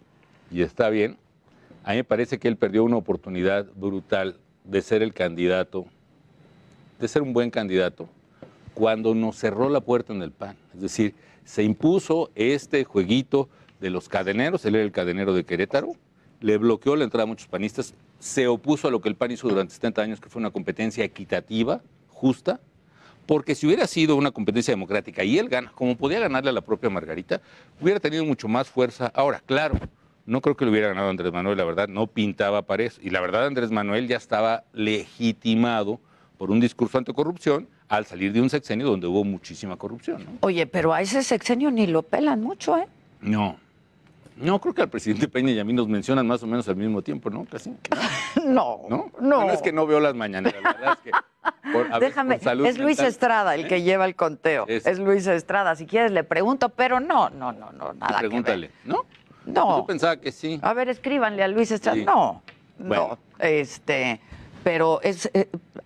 y está bien. A mí me parece que él perdió una oportunidad brutal de ser el candidato, de ser un buen candidato, cuando nos cerró la puerta en el PAN. Es decir, se impuso este jueguito de los cadeneros, él era el cadenero de Querétaro, le bloqueó la entrada a muchos panistas, se opuso a lo que el PAN hizo durante 70 años, que fue una competencia equitativa, justa, porque si hubiera sido una competencia democrática y él gana, como podía ganarle a la propia Margarita, hubiera tenido mucho más fuerza. Ahora, claro, no creo que lo hubiera ganado Andrés Manuel, la verdad, no pintaba para eso. Y la verdad, Andrés Manuel ya estaba legitimado por un discurso anticorrupción al salir de un sexenio donde hubo muchísima corrupción, ¿no? Oye, pero a ese sexenio ni lo pelan mucho, ¿eh? No, creo que al presidente Peña y a mí nos mencionan más o menos al mismo tiempo, ¿no? Casi. No. Bueno, es que no veo las mañaneras, la verdad es que... Déjame, es Luis Estrada el que lleva el conteo. Es Luis Estrada, si quieres le pregunto, pero no, nada Pregúntale, que ver. ¿no? No. Yo pensaba que sí. A ver, escríbanle a Luis Estrada. Sí. No, Bueno. pero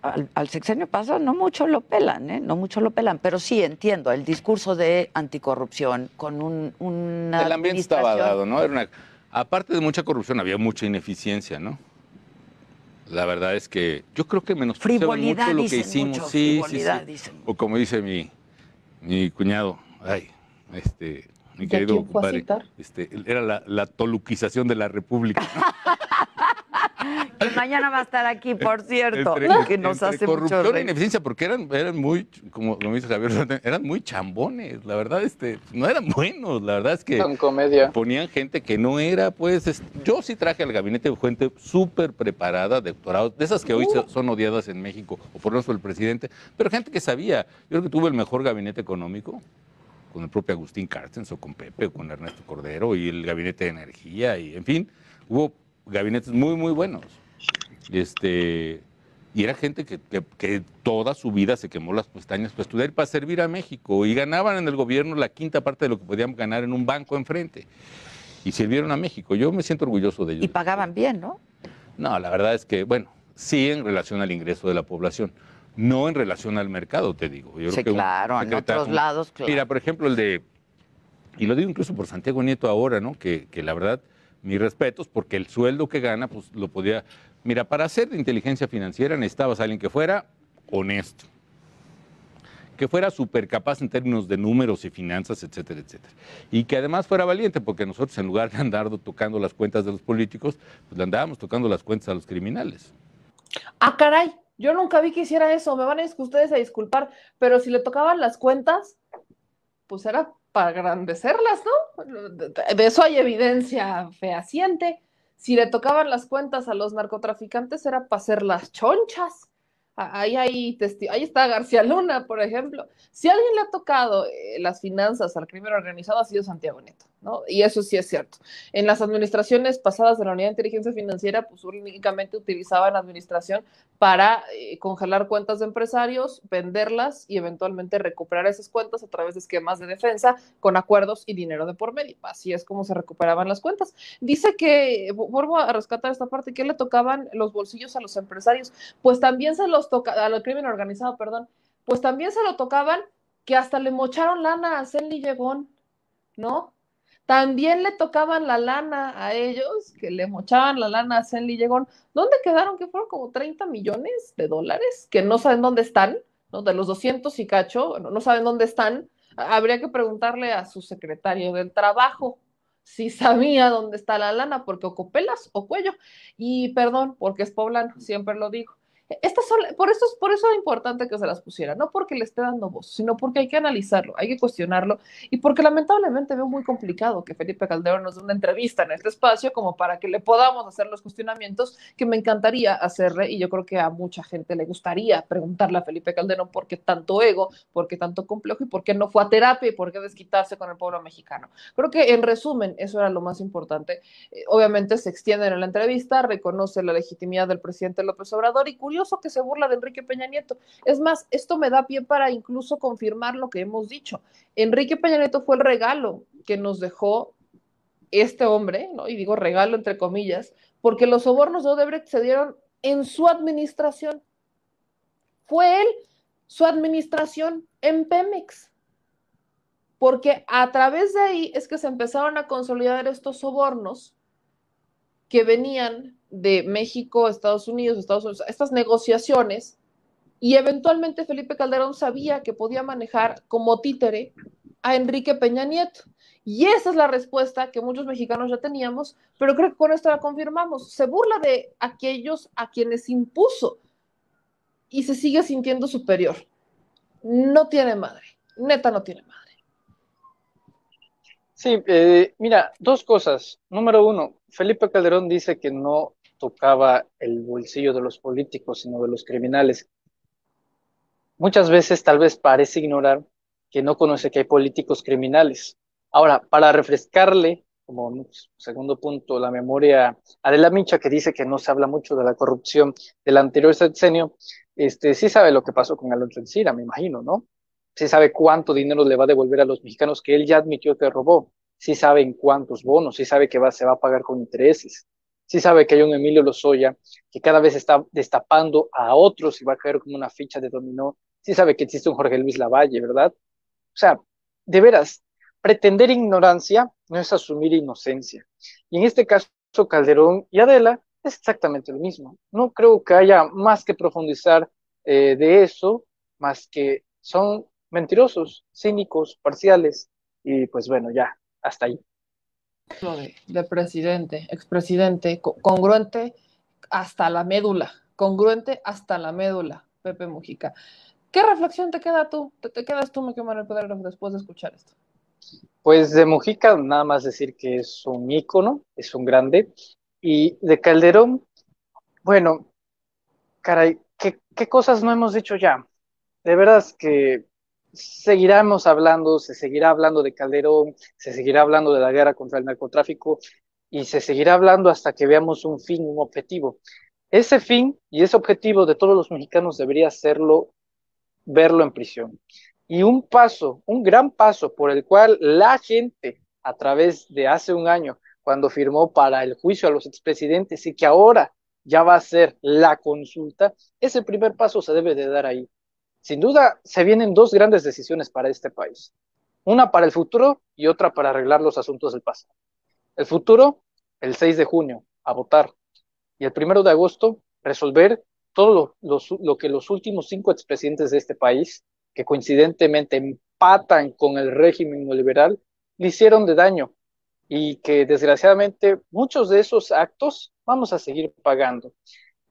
al sexenio pasado no mucho lo pelan, ¿eh? No mucho lo pelan, pero sí entiendo el discurso de anticorrupción con una el ambiente estaba dado, ¿no? Aparte de mucha corrupción, había mucha ineficiencia, ¿no? La verdad es que yo creo que menospreciaban mucho lo que hicimos. Mucho, sí. dicen. O como dice mi cuñado, mi querido compadre, era la toluquización de la República. Que mañana va a estar aquí, por cierto, que nos hace corrupción mucho e ineficiencia, porque eran muy, como dice Javier, eran muy chambones, la verdad, no eran buenos, la verdad es que con comedia. Ponían gente que no era, pues, yo sí traje al gabinete gente súper preparada, de doctorados, de esas que hoy son odiadas en México, o por lo menos por el presidente, pero gente que sabía. Yo creo que tuve el mejor gabinete económico, con el propio Agustín Carstens, o con Pepe, o con Ernesto Cordero, y el gabinete de energía, y en fin, hubo gabinetes muy, muy buenos. Y era gente que toda su vida se quemó las pestañas para estudiar y para servir a México, y ganaban en el gobierno la quinta parte de lo que podían ganar en un banco enfrente, y sirvieron a México. Yo me siento orgulloso de ellos. Y pagaban bien, ¿no? No, la verdad es que, bueno, sí en relación al ingreso de la población, no en relación al mercado, te digo. Yo sí, creo que claro, en otros lados, claro. Mira, por ejemplo, y lo digo incluso por Santiago Nieto ahora, ¿no? Que la verdad, mis respetos, porque el sueldo que gana, pues lo podía... Mira, para hacer de inteligencia financiera necesitabas a alguien que fuera honesto, que fuera súper capaz en términos de números y finanzas, etcétera, etcétera. Y que además fuera valiente, porque nosotros, en lugar de andar tocando las cuentas de los políticos, pues le andábamos tocando las cuentas a los criminales. ¡Ah, caray! Yo nunca vi que hiciera eso. Me van a ustedes a disculpar, pero si le tocaban las cuentas, pues era para agrandecerlas, ¿no? De eso hay evidencia fehaciente. Si le tocaban las cuentas a los narcotraficantes, era para hacer las chonchas. Ahí está García Luna, por ejemplo. Si a alguien le ha tocado las finanzas al crimen organizado, ha sido Santiago Nieto, ¿no? Y eso sí es cierto. En las administraciones pasadas de la Unidad de Inteligencia Financiera, pues únicamente utilizaban la administración para congelar cuentas de empresarios, venderlas y eventualmente recuperar esas cuentas a través de esquemas de defensa con acuerdos y dinero de por medio. Así es como se recuperaban las cuentas. Dice que, vuelvo a rescatar esta parte, que le tocaban los bolsillos a los empresarios. Pues también se los al crimen organizado, perdón, pues también se lo tocaban, que hasta le mocharon lana a Zenli Llegón, ¿no? También le tocaban la lana a ellos, que le mochaban la lana a Zenli Llegón. ¿Dónde quedaron? Que fueron como 30 millones de dólares, que no saben dónde están, ¿no? De los 200 y cacho, no saben dónde están. Habría que preguntarle a su secretario del trabajo si sabía dónde está la lana, porque o copelas o cuello. Y perdón, porque es poblano, siempre lo digo. Por eso es importante que se las pusiera, no porque le esté dando voz, sino porque hay que analizarlo, hay que cuestionarlo, y porque lamentablemente veo muy complicado que Felipe Calderón nos dé una entrevista en este espacio como para que le podamos hacer los cuestionamientos que me encantaría hacerle, y yo creo que a mucha gente le gustaría preguntarle a Felipe Calderón por qué tanto ego, por qué tanto complejo, y por qué no fue a terapia, y por qué desquitarse con el pueblo mexicano. Creo que en resumen eso era lo más importante. Obviamente se extiende en la entrevista, reconoce la legitimidad del presidente López Obrador, y curioso que se burla de Enrique Peña Nieto. Es más, esto me da pie para incluso confirmar lo que hemos dicho. Enrique Peña Nieto fue el regalo que nos dejó este hombre, ¿no? Y digo regalo entre comillas, porque los sobornos de Odebrecht se dieron en su administración. Fue él, su administración en Pemex. Porque a través de ahí es que se empezaron a consolidar estos sobornos que venían de México, Estados Unidos, estas negociaciones, y eventualmente Felipe Calderón sabía que podía manejar como títere a Enrique Peña Nieto. Y esa es la respuesta que muchos mexicanos ya teníamos, pero creo que con esto la confirmamos. Se burla de aquellos a quienes impuso y se sigue sintiendo superior. No tiene madre, neta no tiene madre. Sí, mira, dos cosas. Número uno, Felipe Calderón dice que no tocaba el bolsillo de los políticos, sino de los criminales. Muchas veces tal vez parece ignorar que no conoce que hay políticos criminales. Ahora, para refrescarle, como segundo punto, la memoria a Adela Micha, que dice que no se habla mucho de la corrupción del anterior sexenio, sí sabe lo que pasó con Alonso Encira, me imagino, ¿no? Sí sabe cuánto dinero le va a devolver a los mexicanos que él ya admitió que robó, sí sabe en cuántos bonos, sí sabe que se va a pagar con intereses, sí sabe que hay un Emilio Lozoya que cada vez está destapando a otros y va a caer como una ficha de dominó, sí sabe que existe un Jorge Luis Lavalle, ¿verdad? O sea, de veras, pretender ignorancia no es asumir inocencia. Y en este caso, Calderón y Adela es exactamente lo mismo. No creo que haya más que profundizar de eso, más que son mentirosos, cínicos, parciales, y pues bueno, ya, hasta ahí. De presidente, expresidente, congruente hasta la médula, congruente hasta la médula, Pepe Mujica. ¿Qué reflexión te queda tú? ¿Te quedas tú, Miguel Manuel Pedrero, después de escuchar esto? Pues de Mujica, nada más decir que es un ícono, es un grande, y de Calderón, bueno, caray, ¿qué cosas no hemos dicho ya? De veras que seguiremos hablando, se seguirá hablando de Calderón, se seguirá hablando de la guerra contra el narcotráfico y se seguirá hablando hasta que veamos un fin, un objetivo. Ese fin y ese objetivo de todos los mexicanos debería serlo, verlo en prisión. Y un paso, un gran paso por el cual la gente, a través de hace un año, cuando firmó para el juicio a los expresidentes y que ahora ya va a ser la consulta, ese primer paso se debe de dar ahí. Sin duda, se vienen dos grandes decisiones para este país. Una para el futuro y otra para arreglar los asuntos del pasado. El futuro, el 6 de junio, a votar. Y el 1 de agosto, resolver todo lo que los últimos 5 expresidentes de este país, que coincidentemente empatan con el régimen neoliberal, le hicieron de daño y que desgraciadamente muchos de esos actos vamos a seguir pagando.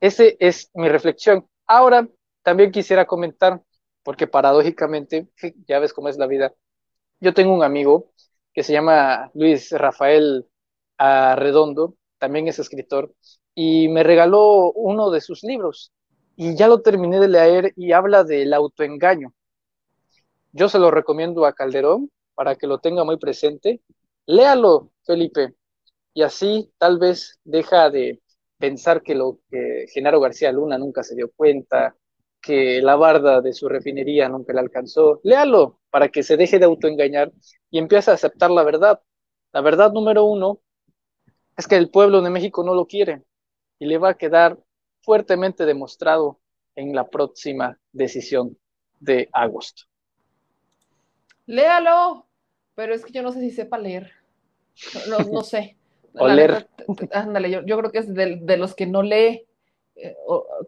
Esa es mi reflexión. Ahora, también quisiera comentar, porque paradójicamente, ya ves cómo es la vida, yo tengo un amigo que se llama Luis Rafael Arredondo, también es escritor, y me regaló uno de sus libros, y ya lo terminé de leer y habla del autoengaño. Yo se lo recomiendo a Calderón para que lo tenga muy presente. Léalo, Felipe, y así tal vez deja de pensar que lo que Genaro García Luna nunca se dio cuenta, que la barda de su refinería nunca le alcanzó. Léalo para que se deje de autoengañar y empiece a aceptar la verdad. La verdad número uno es que el pueblo de México no lo quiere y le va a quedar fuertemente demostrado en la próxima decisión de agosto. Léalo, pero es que yo no sé si sepa leer. No sé. Oler. Ándale, yo creo que es de los que no lee.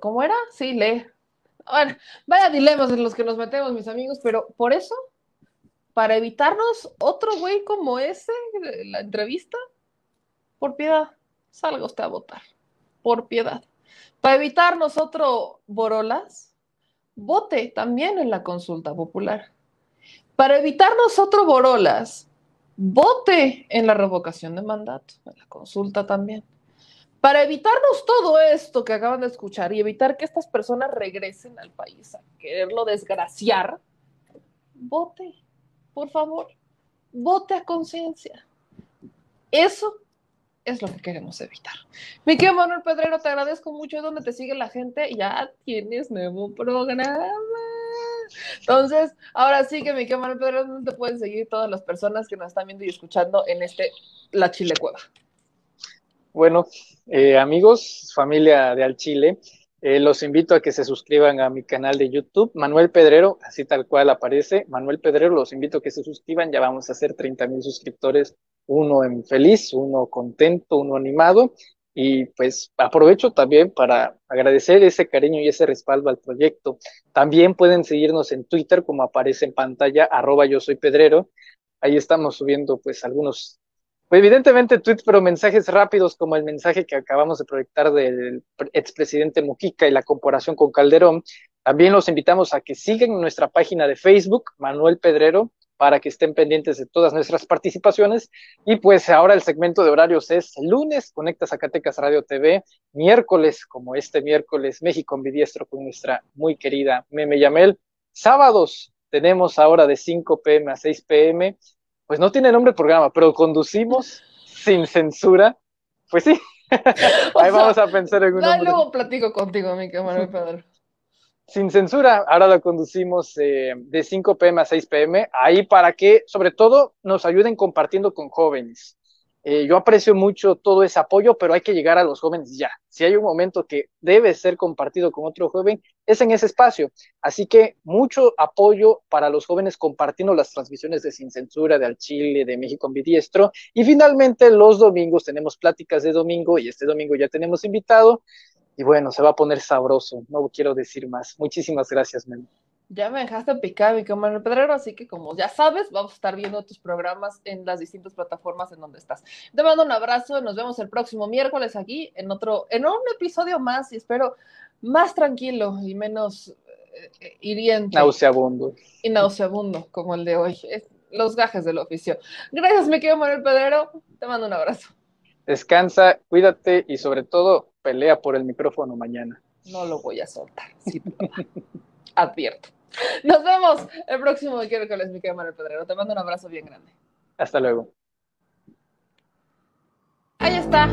¿Cómo era? Sí, lee. Bueno, vaya dilemas en los que nos metemos, mis amigos, pero por eso, para evitarnos otro güey como ese, la entrevista, por piedad, salga usted a votar. Por piedad. Para evitarnos otro Borolas, vote también en la consulta popular. Para evitarnos otro Borolas, vote en la revocación de mandato, en la consulta también. Para evitarnos todo esto que acaban de escuchar y evitar que estas personas regresen al país a quererlo desgraciar, vote, por favor, vote a conciencia. Eso es lo que queremos evitar. Mi querido Manuel Pedrero, te agradezco mucho. Es donde te sigue la gente. Ya tienes nuevo programa. Entonces, ahora sí que mi querido Manuel Pedrero, ¿dónde te pueden seguir todas las personas que nos están viendo y escuchando en La Chile Cueva? Bueno, amigos, familia de Al Chile, los invito a que se suscriban a mi canal de YouTube, Manuel Pedrero, así tal cual aparece, Manuel Pedrero, los invito a que se suscriban, ya vamos a hacer 30,000 suscriptores, uno en feliz, uno contento, uno animado, y pues aprovecho también para agradecer ese cariño y ese respaldo al proyecto. También pueden seguirnos en Twitter, como aparece en pantalla, @yo soy Pedrero, ahí estamos subiendo pues algunos, pues evidentemente tweets, pero mensajes rápidos como el mensaje que acabamos de proyectar del expresidente Mujica y la comparación con Calderón. También los invitamos a que sigan nuestra página de Facebook, Manuel Pedrero, para que estén pendientes de todas nuestras participaciones. Y pues ahora el segmento de horarios es lunes, Conecta Zacatecas Radio TV, miércoles, como este miércoles, México Ambidiestro con nuestra muy querida Meme Yamel. Sábados tenemos ahora de 5 p.m. a 6 p.m., pues no tiene nombre el programa, pero conducimos sin censura. Pues sí, ahí vamos a pensar en un nombre. Luego platico contigo, mi querido Manuel Pedro. Sin censura, ahora lo conducimos de 5 p.m. a 6 p.m. Ahí para que, sobre todo, nos ayuden compartiendo con jóvenes. Yo aprecio mucho todo ese apoyo, pero hay que llegar a los jóvenes ya. Si hay un momento que debe ser compartido con otro joven, es en ese espacio. Así que mucho apoyo para los jóvenes compartiendo las transmisiones de Sin Censura, de Al Chile, de México Ambidiestro. Y finalmente los domingos tenemos pláticas de domingo y este domingo ya tenemos invitado. Y bueno, se va a poner sabroso. No quiero decir más. Muchísimas gracias, Memo. Ya me dejaste picar, mi Manuel Pedrero, así que como ya sabes, vamos a estar viendo tus programas en las distintas plataformas en donde estás. Te mando un abrazo, nos vemos el próximo miércoles aquí en un episodio más y espero más tranquilo y menos hiriente. Nauseabundo. Y nauseabundo, como el de hoy. Los gajes del oficio. Gracias, mi querido Manuel Pedrero. Te mando un abrazo. Descansa, cuídate y sobre todo pelea por el micrófono mañana. No lo voy a soltar, sí, advierto. Nos vemos el próximo miércoles, mi querido Manuel Pedrero. Te mando un abrazo bien grande. Hasta luego. Ahí está.